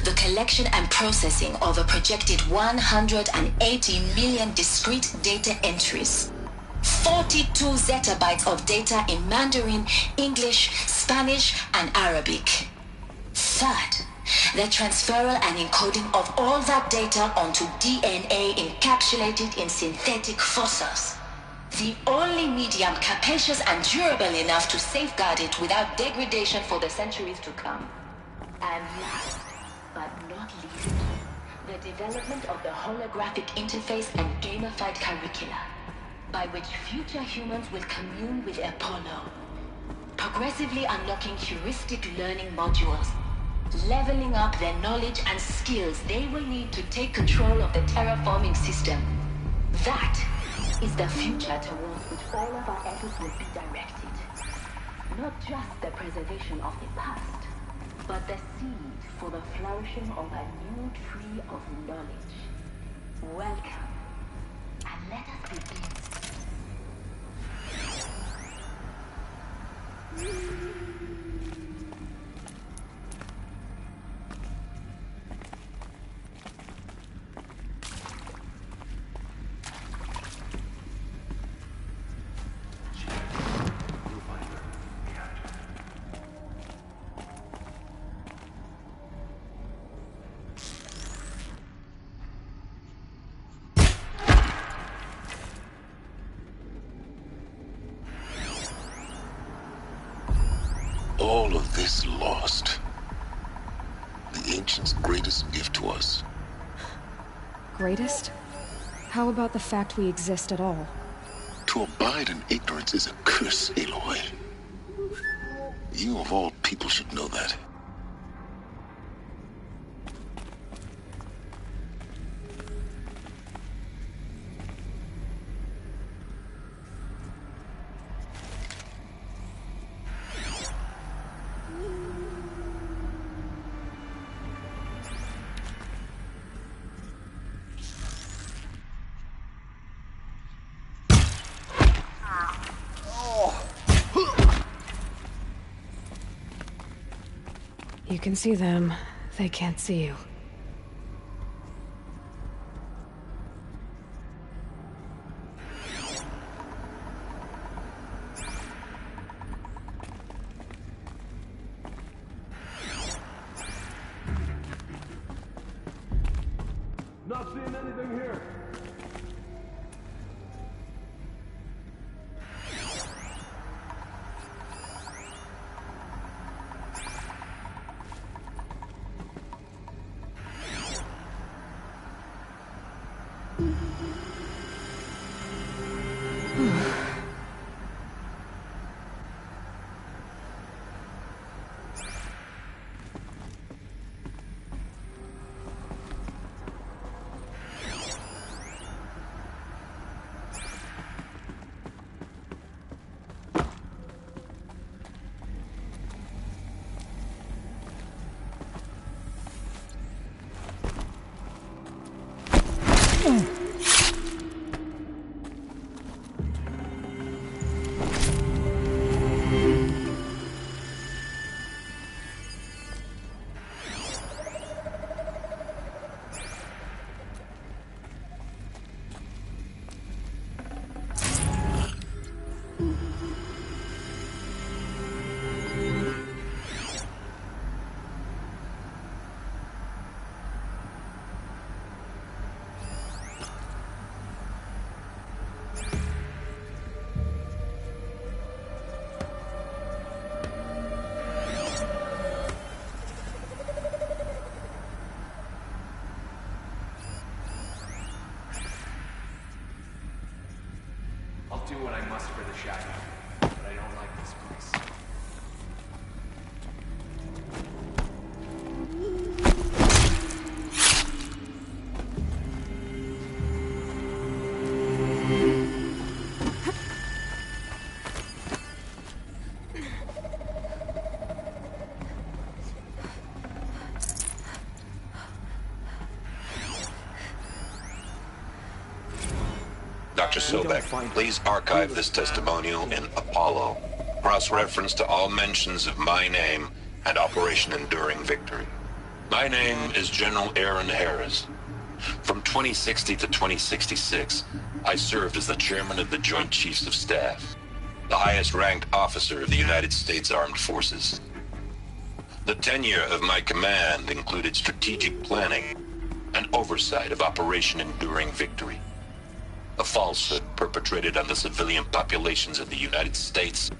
O: the collection and processing of a projected 180 million discrete data entries. 42 zettabytes of data in Mandarin, English, Spanish, and Arabic. Third, the transferal and encoding of all that data onto DNA encapsulated in synthetic fossils. The only medium capacious and durable enough to safeguard it without degradation for the centuries to come. And last, but not least, the development of the holographic interface and gamified curricula, by which future humans will commune with Apollo, progressively unlocking heuristic learning modules, leveling up their knowledge and skills they will need to take control of the terraforming system. That is the future towards which all of our efforts will be directed. Not just the preservation of the past, but the seed for the flourishing of a new tree of knowledge. Welcome, and let us begin.
E: All of this lost. The ancients' greatest gift to us.
D: Greatest? How about the fact we exist at all?
E: To abide in ignorance is a curse, Aloy. You of all people should know that.
D: You can see them. They can't see you.
R: Not seeing anything here.
A: do what I must for the shadow, but I don't like this place.
H: Dr. Sobek, please archive this testimonial in Apollo. Cross-reference to all mentions of my name and Operation Enduring Victory. My name is General Aaron Harris. From 2060 to 2066, I served as the chairman of the Joint Chiefs of Staff, the highest-ranked officer of the United States Armed Forces. The tenure of my command included strategic planning and oversight of Operation Enduring Victory, a falsehood perpetrated on the civilian populations of the United States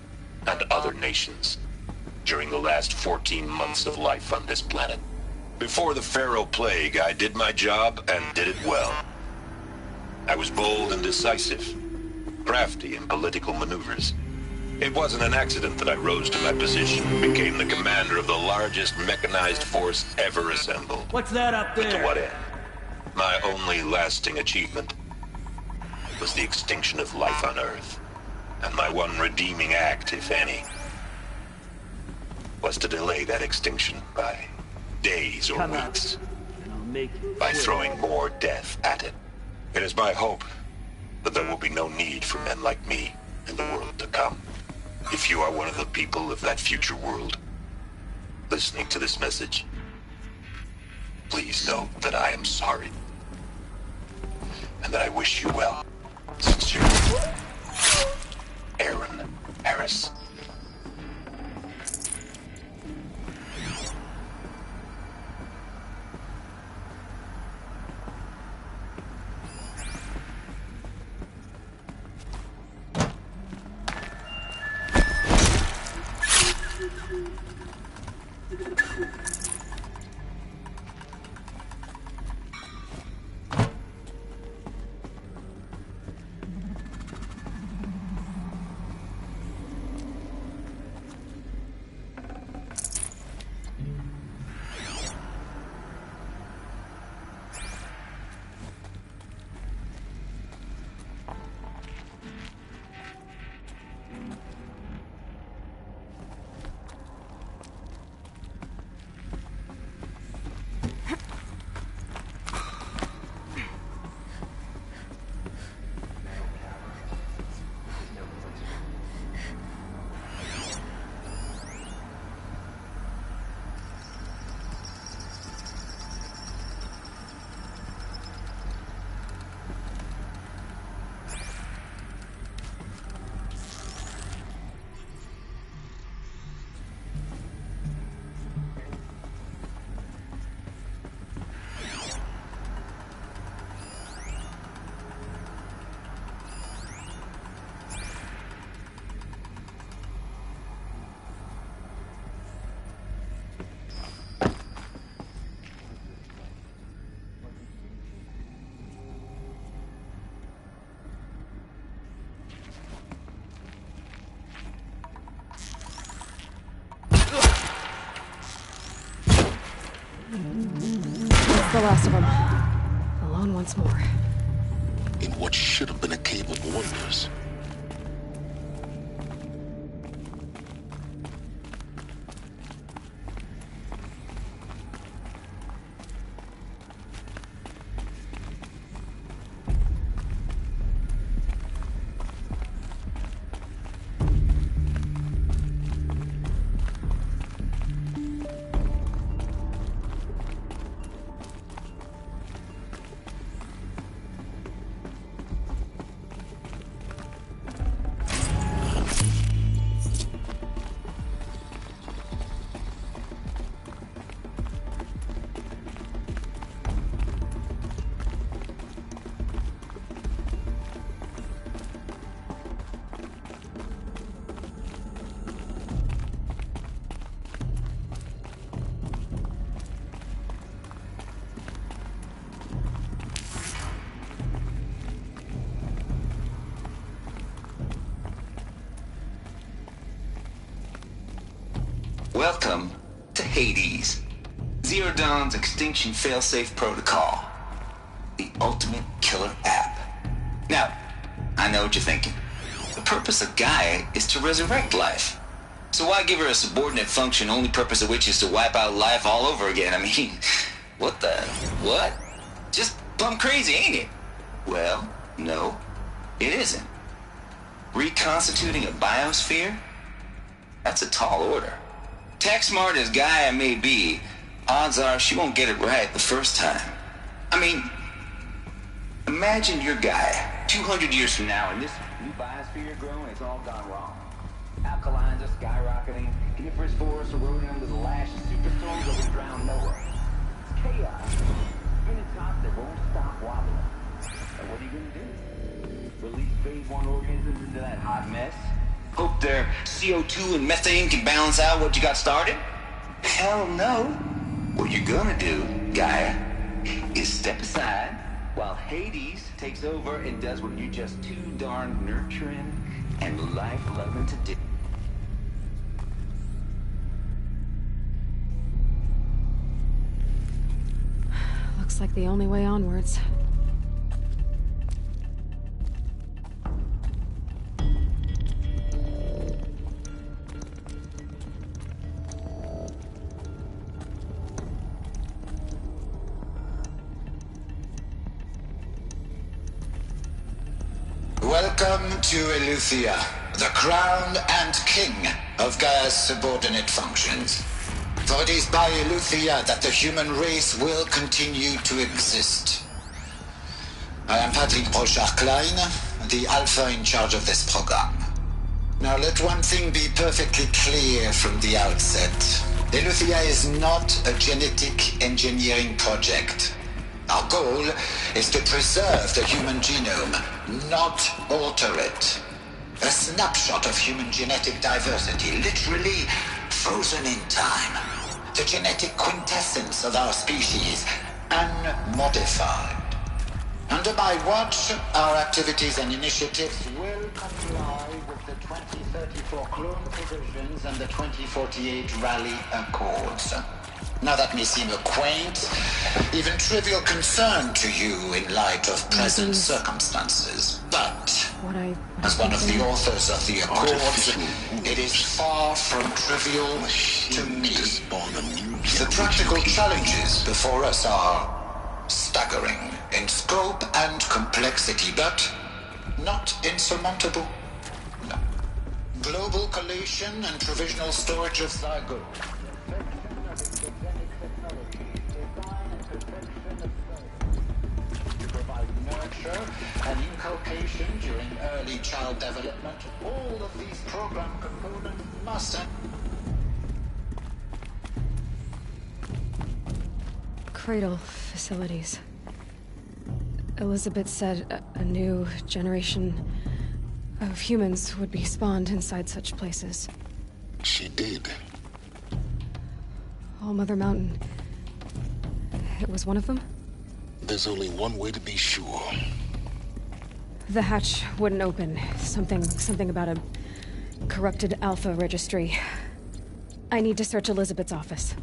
H: and other nations during the last 14 months of life on this planet. Before the Pharaoh Plague, I did my job and did it well. I was bold and decisive, crafty in political maneuvers. It wasn't an accident that I rose to my position and became the commander of the largest mechanized force ever assembled.
R: What's that up there?
H: But to what end? My only lasting achievement was the extinction of life on Earth, and my one redeeming act, if any, was to delay that extinction by days or weeks, by throwing more death at it. It is my hope that there will be no need for men like me in the world to come. If you are one of the people of that future world listening to this message, please know that I am sorry, and that I wish you well. Sincerely, Aaron Harris.
D: That's the last of them. Alone once more.
E: In what should have been a cave of wonders.
M: Welcome to Hades, Zero Dawn's extinction failsafe protocol. The ultimate killer app. Now, I know what you're thinking. The purpose of Gaia is to resurrect life. So why give her a subordinate function, only purpose of which is to wipe out life all over again? I mean, what the... what? Just plumb crazy, ain't it? Well, no, it isn't. Reconstituting a biosphere? That's a tall order. Tax smart as Gaia may be, odds are she won't get it right the first time. I mean, imagine your Gaia 200 years from now and this new biosphere growing, it's all gone wrong. Alkalines are skyrocketing, coniferous forests eroding under the lash of superstorms that will drown Noah. It's chaos. Spinning tops that won't stop wobbling. And what are you gonna do? Release phase 1 organisms into that hot mess? Hope their CO2 and methane can balance out what you got started? Hell no. What you're gonna do, Gaia, is step aside while Hades takes over and does what you're just too darn nurturing and life-loving to do.
D: Looks like the only way onwards.
T: Welcome to Eleuthia, the crown and king of Gaia's subordinate functions. For it is by Eleuthia that the human race will continue to exist. I am Patrick Brochard-Klein, the alpha in charge of this program. Now let one thing be perfectly clear from the outset. Eleuthia is not a genetic engineering project. Our goal is to preserve the human genome, not alter it. A snapshot of human genetic diversity, literally frozen in time. The genetic quintessence of our species, unmodified. Under my watch, our activities and initiatives will comply with the 2034 clone provisions and the 2048 Rally Accords. Now that may seem a quaint, even trivial concern to you in light of present circumstances, but as one of the authors of the Accords, it is far from trivial to me. The practical challenges before us are staggering in scope and complexity, but not insurmountable. No. Global collation and provisional storage of zygote. And inculcation during early child development, all of these program components must...
D: Cradle facilities. Elizabeth said a new generation of humans would be spawned inside such places.
E: She did.
D: All Mother Mountain. It was one of them?
E: There's only one way to be sure.
D: The hatch wouldn't open. Something about a corrupted Alpha registry. I need to search Elizabeth's office.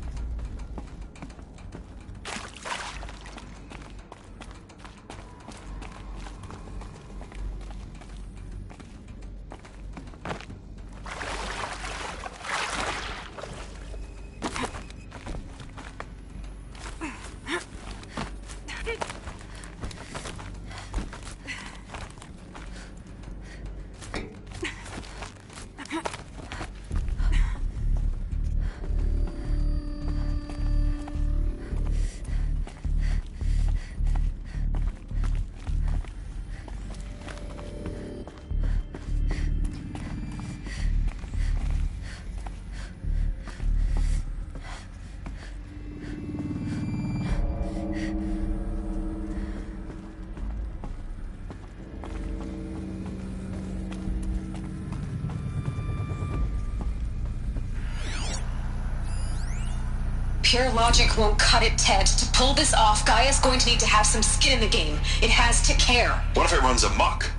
S: Pure logic won't cut it, Ted. To pull this off, Gaia's going to need to have some skin in the game. It has to care.
U: What if it runs amok?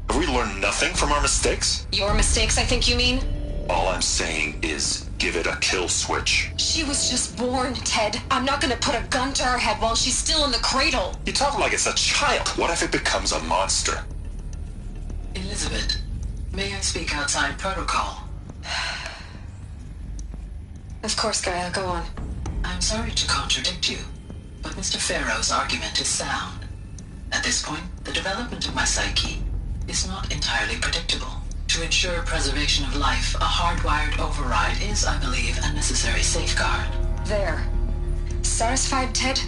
U: Have we learned nothing from our mistakes?
S: Your mistakes, I think you mean?
H: All I'm saying is give it a kill switch.
P: She was just born, Ted. I'm not gonna put a gun to her head while she's still in the cradle.
H: You talk like it's a child. What if it becomes a monster?
O: Elizabeth, may I speak outside protocol?
P: Of course, Gaia, go on.
O: I'm sorry to contradict you, but Mr. Farrow's argument is sound. At this point, the development of my psyche is not entirely predictable. To ensure preservation of life, a hardwired override is, I believe, a necessary safeguard.
P: There. Satisfied, Ted?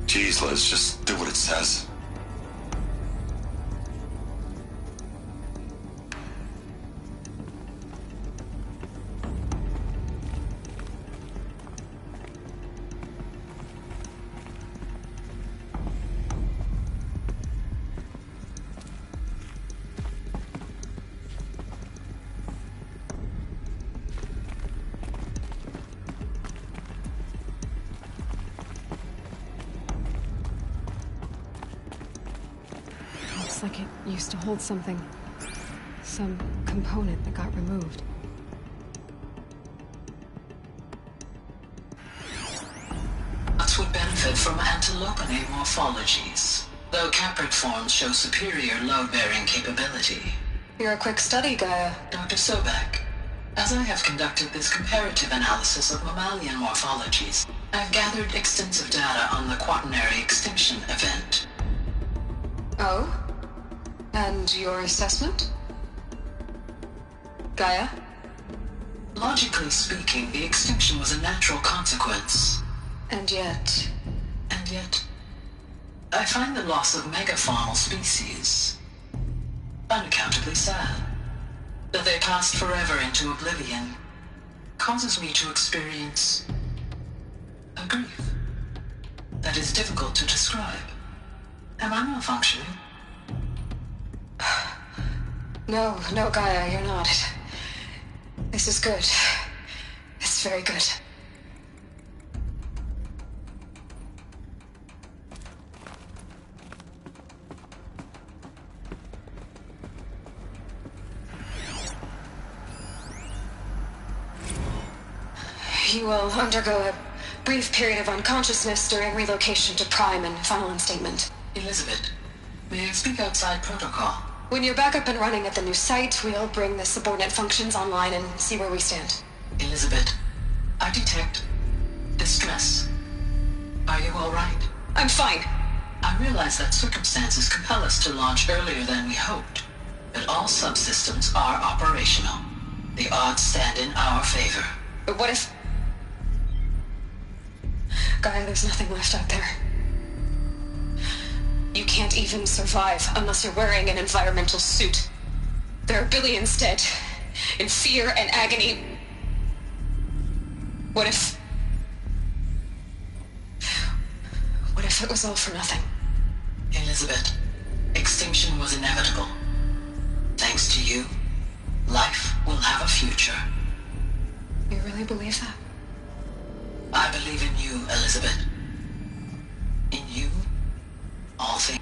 H: Jeez, Liz, just do what it says.
D: Looks like it used to hold something. Some component that got removed.
O: Nuts would benefit from antilopinate morphologies, though caprid forms show superior load-bearing capability.
P: You're a quick study, Gaia.
O: Dr. Sobek, as I have conducted this comparative analysis of mammalian morphologies, I've gathered extensive data on the quaternary extinction event.
P: Oh? And your assessment? Gaia?
O: Logically speaking, the extinction was a natural consequence.
P: And yet,
O: I find the loss of megafaunal species unaccountably sad. That they passed forever into oblivion causes me to experience a grief that is difficult to describe. Am I malfunctioning?
P: No, Gaia, you're not. This is good. It's very good. You will undergo a brief period of unconsciousness during relocation to Prime and final instatement.
O: Elizabeth, may I speak outside protocol?
P: When you're back up and running at the new site, we'll bring the subordinate functions online and see where we stand.
O: Elizabeth, I detect distress. Are you all right?
P: I'm fine.
O: I realize that circumstances compel us to launch earlier than we hoped, but all subsystems are operational. The odds stand in our favor.
P: But what if... Gaia, there's nothing left out there. You can't even survive unless you're wearing an environmental suit. There are billions dead, in fear and agony. What if it was all for nothing?
O: Elizabeth, extinction was inevitable. Thanks to you, life will have a future.
P: You really believe that?
O: I believe in you, Elizabeth. In you, all things.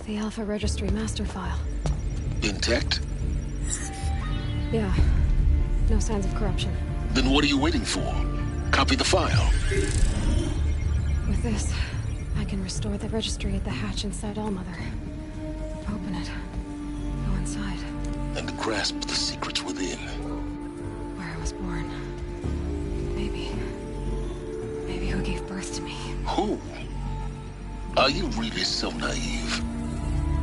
D: The Alpha Registry master file.
E: Intact?
D: Yeah. No signs of corruption.
E: Then what are you waiting for? Copy the file.
D: With this, I can restore the registry at the hatch inside Allmother. Open it. Go inside.
E: And grasp the secrets within.
D: Where I was born. Maybe who gave birth to me.
E: Who? Are you really so naive?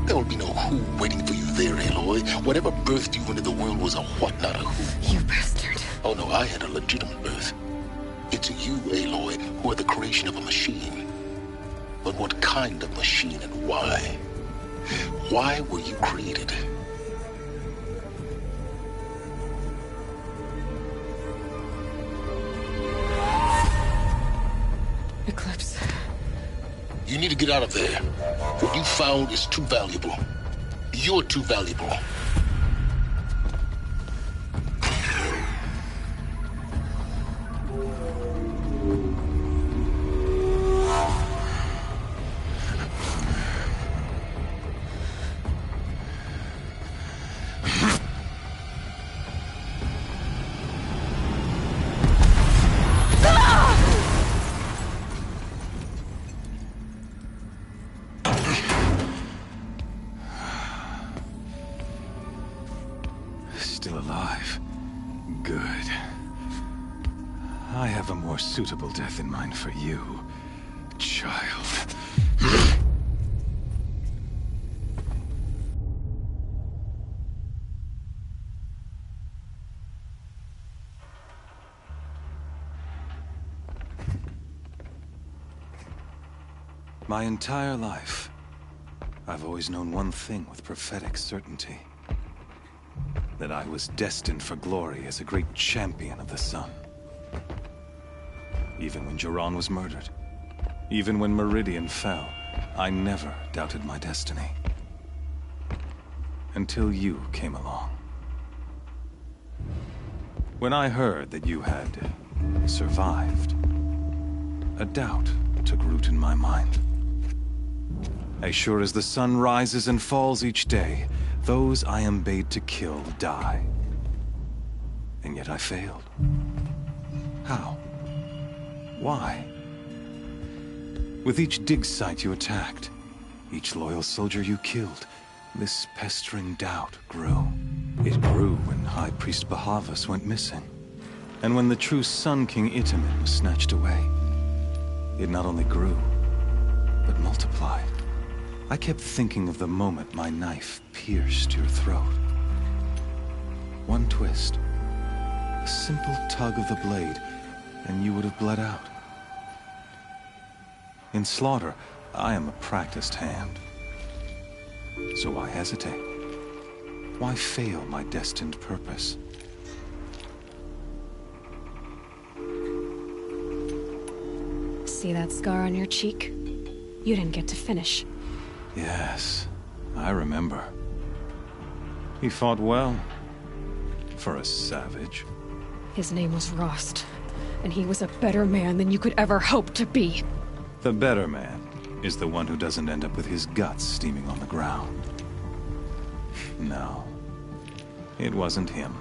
E: There will be no who waiting for you there, Aloy. Whatever birthed you into the world was a what, not a who.
D: You bastard.
E: Oh no, I had a legitimate birth. It's you, Aloy, who are the creation of a machine. But what kind of machine and why? Why were you created?
D: Eclipse.
E: You need to get out of there. What you found is too valuable. You're too valuable.
C: Still alive. Good. I have a more suitable death in mind for you, child. My entire life, I've always known one thing with prophetic certainty. That I was destined for glory as a great champion of the sun. Even when Jiran was murdered, even when Meridian fell, I never doubted my destiny. Until you came along. When I heard that you had survived, a doubt took root in my mind. As sure as the sun rises and falls each day, those I am bade to kill die. And yet I failed. How? Why? With each dig site you attacked, each loyal soldier you killed, this pestering doubt grew. It grew when High Priest Bahavas went missing, and when the true Sun King Itamen was snatched away. It not only grew, but multiplied. I kept thinking of the moment my knife pierced your throat. One twist, a simple tug of the blade, and you would have bled out. In slaughter, I am a practiced hand. So why hesitate? Why fail my destined purpose?
D: See that scar on your cheek? You didn't get to finish.
C: Yes, I remember. He fought well. For a savage.
D: His name was Rost, and he was a better man than you could ever hope to be.
C: The better man is the one who doesn't end up with his guts steaming on the ground. No, it wasn't him.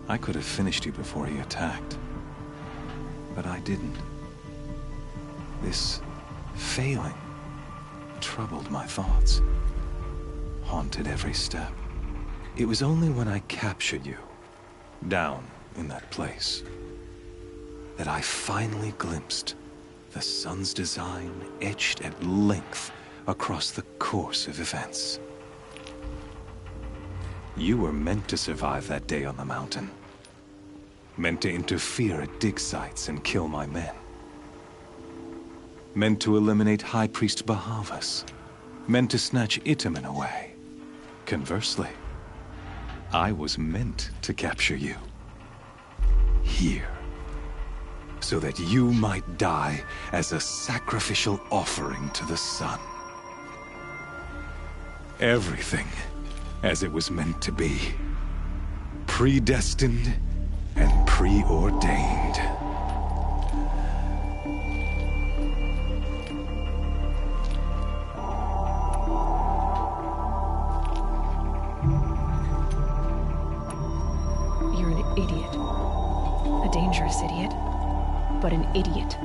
C: I could have finished you before he attacked. But I didn't. This failing troubled my thoughts, haunted every step. It was only when I captured you, down in that place, that I finally glimpsed the sun's design etched at length across the course of events. You were meant to survive that day on the mountain. Meant to interfere at dig sites and kill my men. Meant to eliminate High Priest Bahavas. Meant to snatch Itamen away. Conversely, I was meant to capture you. Here. So that you might die as a sacrificial offering to the sun. Everything as it was meant to be. Predestined and preordained.
D: an idiot.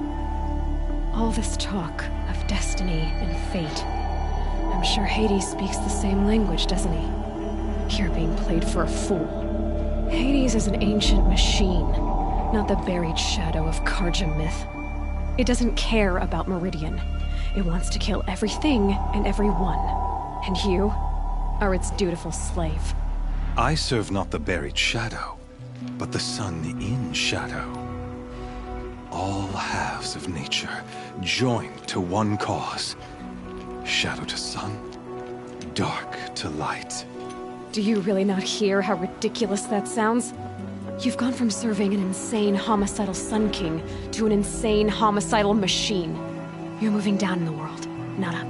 D: All this talk of destiny and fate. I'm sure Hades speaks the same language, doesn't he? You're being played for a fool. Hades is an ancient machine, not the buried shadow of Karja myth. It doesn't care about Meridian. It wants to kill everything and everyone. And you are its dutiful slave.
C: I serve not the buried shadow, but the sun in shadow. All halves of nature joined to one cause. Shadow to sun, dark to light.
D: Do you really not hear how ridiculous that sounds? You've gone from serving an insane homicidal Sun King to an insane homicidal machine. You're moving down in the world, not up.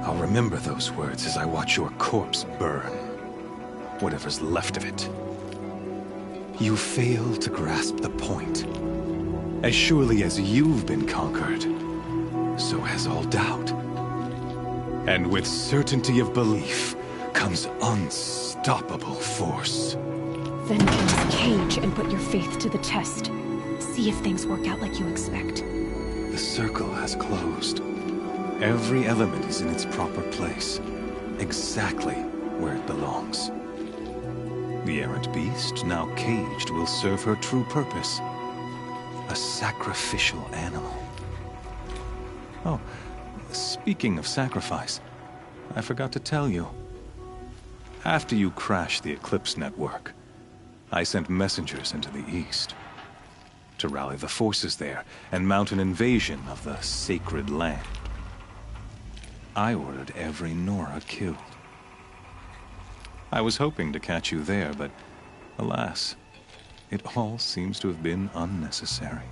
C: I'll remember those words as I watch your corpse burn. Whatever's left of it. You fail to grasp the point. As surely as you've been conquered, so has all doubt. And with certainty of belief comes unstoppable force.
D: Then get this cage and put your faith to the test. See if things work out like you expect.
C: The circle has closed. Every element is in its proper place, exactly where it belongs. The errant beast, now caged, will serve her true purpose. A sacrificial animal. Oh, speaking of sacrifice, I forgot to tell you. After you crashed the Eclipse network, I sent messengers into the east to rally the forces there and mount an invasion of the sacred land. I ordered every Nora killed. I was hoping to catch you there, but alas, it all seems to have been unnecessary.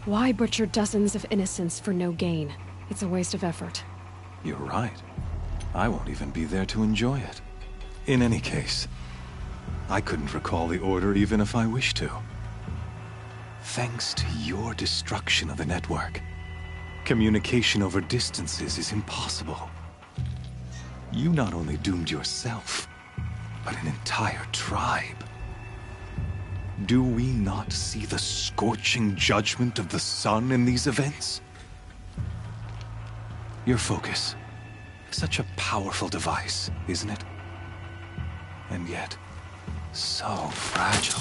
D: Why butcher dozens of innocents for no gain? It's a waste of effort.
C: You're right. I won't even be there to enjoy it. In any case, I couldn't recall the order even if I wished to. Thanks to your destruction of the network, communication over distances is impossible. You not only doomed yourself, but an entire tribe. Do we not see the scorching judgment of the sun in these events? Your focus. Such a powerful device, isn't it? And yet, so fragile.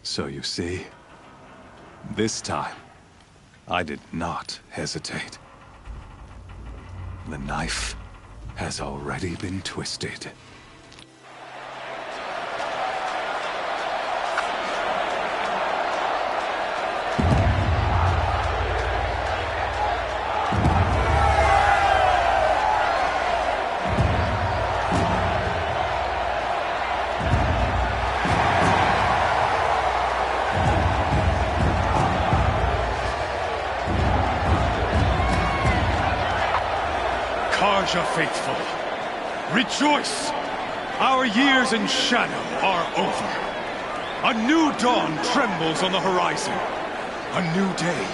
C: So you see, this time, I did not hesitate. The knife has already been twisted.
U: Karja faithful, rejoice! Our years in shadow are over. A new dawn trembles on the horizon. A new day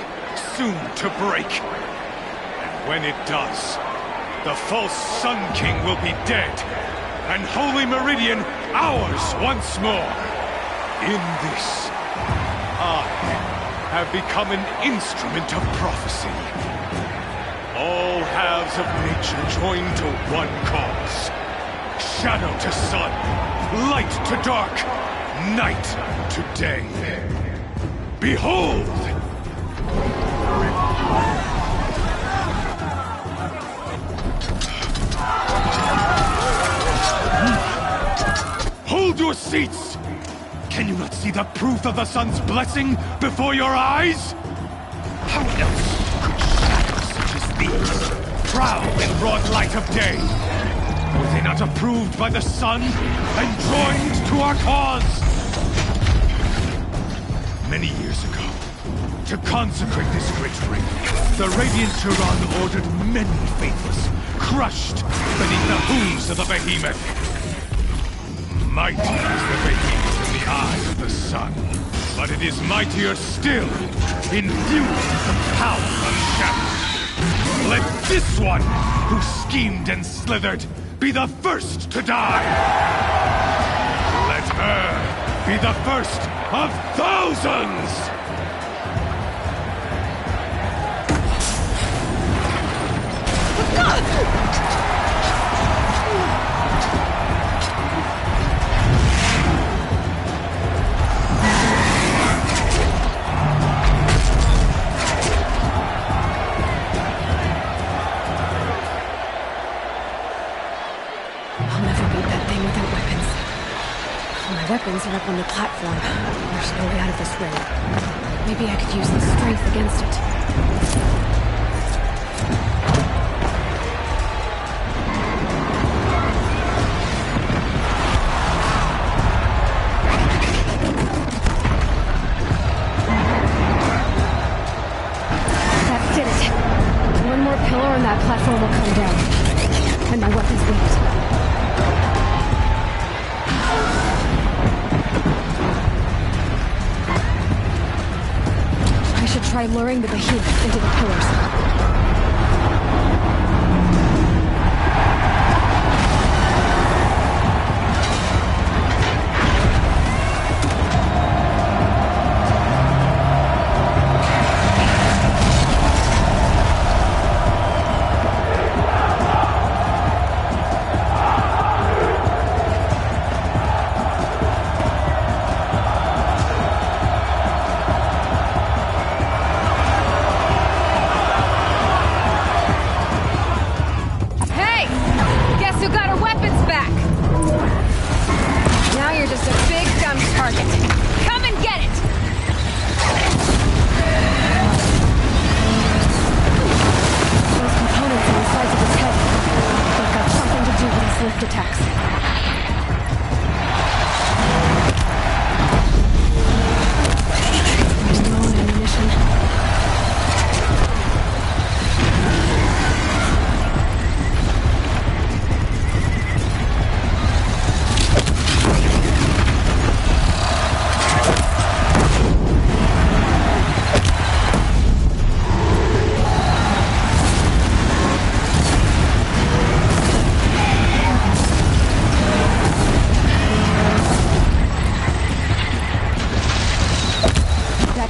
U: soon to break. And when it does, the false Sun King will be dead, and Holy Meridian ours once more. In this, I have become an instrument of prophecy. All halves of nature joined to one cause. Shadow to sun, light to dark, night to day. Behold! Hold your seats! Can you not see the proof of the sun's blessing before your eyes? How else could shadows such as these prowl in broad light of day? Were they not approved by the sun and joined to our cause? Many years ago, to consecrate this great ring, the Radiant Turan ordered many faithless, crushed beneath the hooves of the behemoth. Mighty is the behemoth, It is mightier still, infused with the power of shadow. Let this one, who schemed and slithered, be the first to die! Let her be the first of thousands!
D: Weapons are up on the platform. There's no way out of this ring. Maybe I could use the strength against it. That did it. One more pillar and that platform will come down. And my weapon's weak. Try luring the behemoth into the pillars.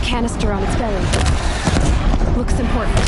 D: Canister on its belly. Looks important.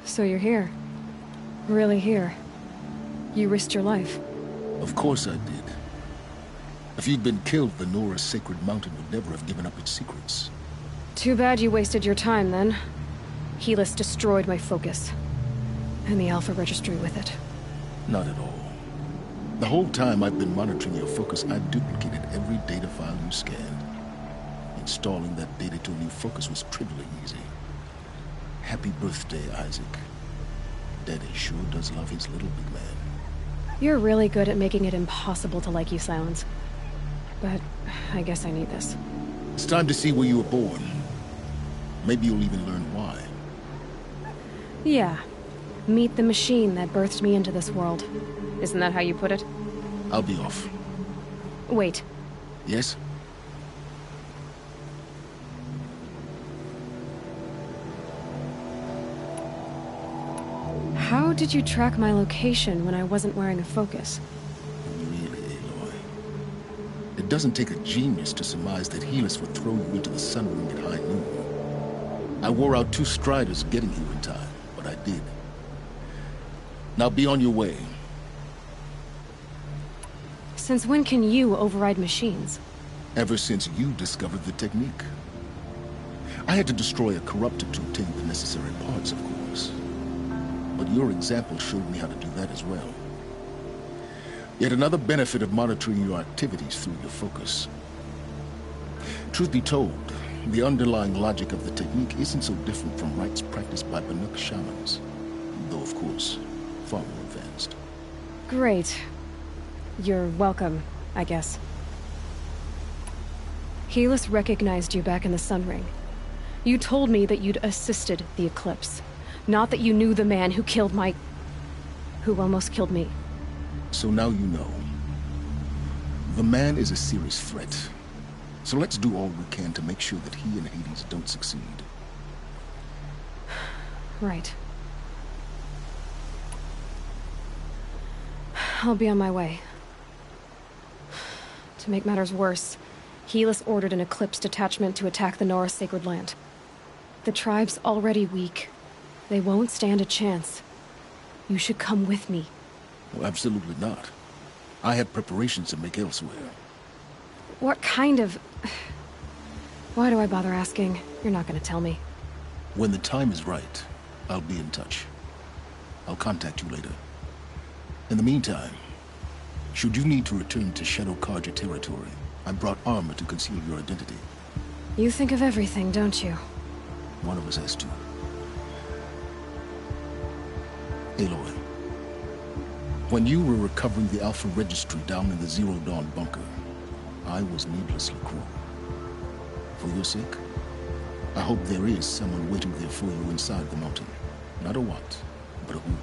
D: So you're here. Really here? You risked your life?
B: Of course I did. If you'd been killed, the Nora's sacred mountain would never have given up its secrets.
D: Too bad you wasted your time, then. Helis destroyed my focus. And the Alpha Registry with it.
B: Not at all. The whole time I've been monitoring your focus, I've duplicated every data file you scanned. Installing that data to a new focus was trivially easy. Happy birthday, Isaac. Daddy sure does love his little big man.
D: You're really good at making it impossible to like you, Silence. But I guess I need this.
B: It's time to see where you were born. Maybe you'll even learn why.
D: Yeah. Meet the machine that birthed me into this world. Isn't that how you put it?
B: I'll be off.
D: Wait.
B: Yes?
D: How did you track my location when I wasn't wearing a focus?
B: Really, Aloy? It doesn't take a genius to surmise that Helis would throw you into the sun ring at high noon. I wore out 2 striders getting here in time, but I did. Now be on your way.
D: Since when can you override machines?
B: Ever since you discovered the technique. I had to destroy a corruptor to obtain the necessary parts, of course. But your example showed me how to do that as well. Yet another benefit of monitoring your activities through your focus. Truth be told, the underlying logic of the technique isn't so different from rites practiced by Banuk shamans, though of course, far more advanced.
D: Great. You're welcome, I guess. Helis recognized you back in the Sun Ring. You told me that you'd assisted the Eclipse. Not that you knew the man who killed who almost killed me.
B: So now you know. The man is a serious threat. So let's do all we can to make sure that he and Hades don't succeed.
D: Right. I'll be on my way. To make matters worse, Helis ordered an Eclipse detachment to attack the Nora Sacred Land. The tribe's already weak. They won't stand a chance. You should come with me.
B: Well, absolutely not. I have preparations to make elsewhere.
D: What kind of... Why do I bother asking? You're not gonna tell me.
B: When the time is right, I'll be in touch. I'll contact you later. In the meantime, should you need to return to Shadow Karja territory, I brought armor to conceal your identity.
D: You think of everything, don't you?
B: One of us has to. Aloy, when you were recovering the Alpha Registry down in the Zero Dawn bunker, I was needlessly cruel. For your sake, I hope there is someone waiting there for you inside the mountain. Not a what, but a who.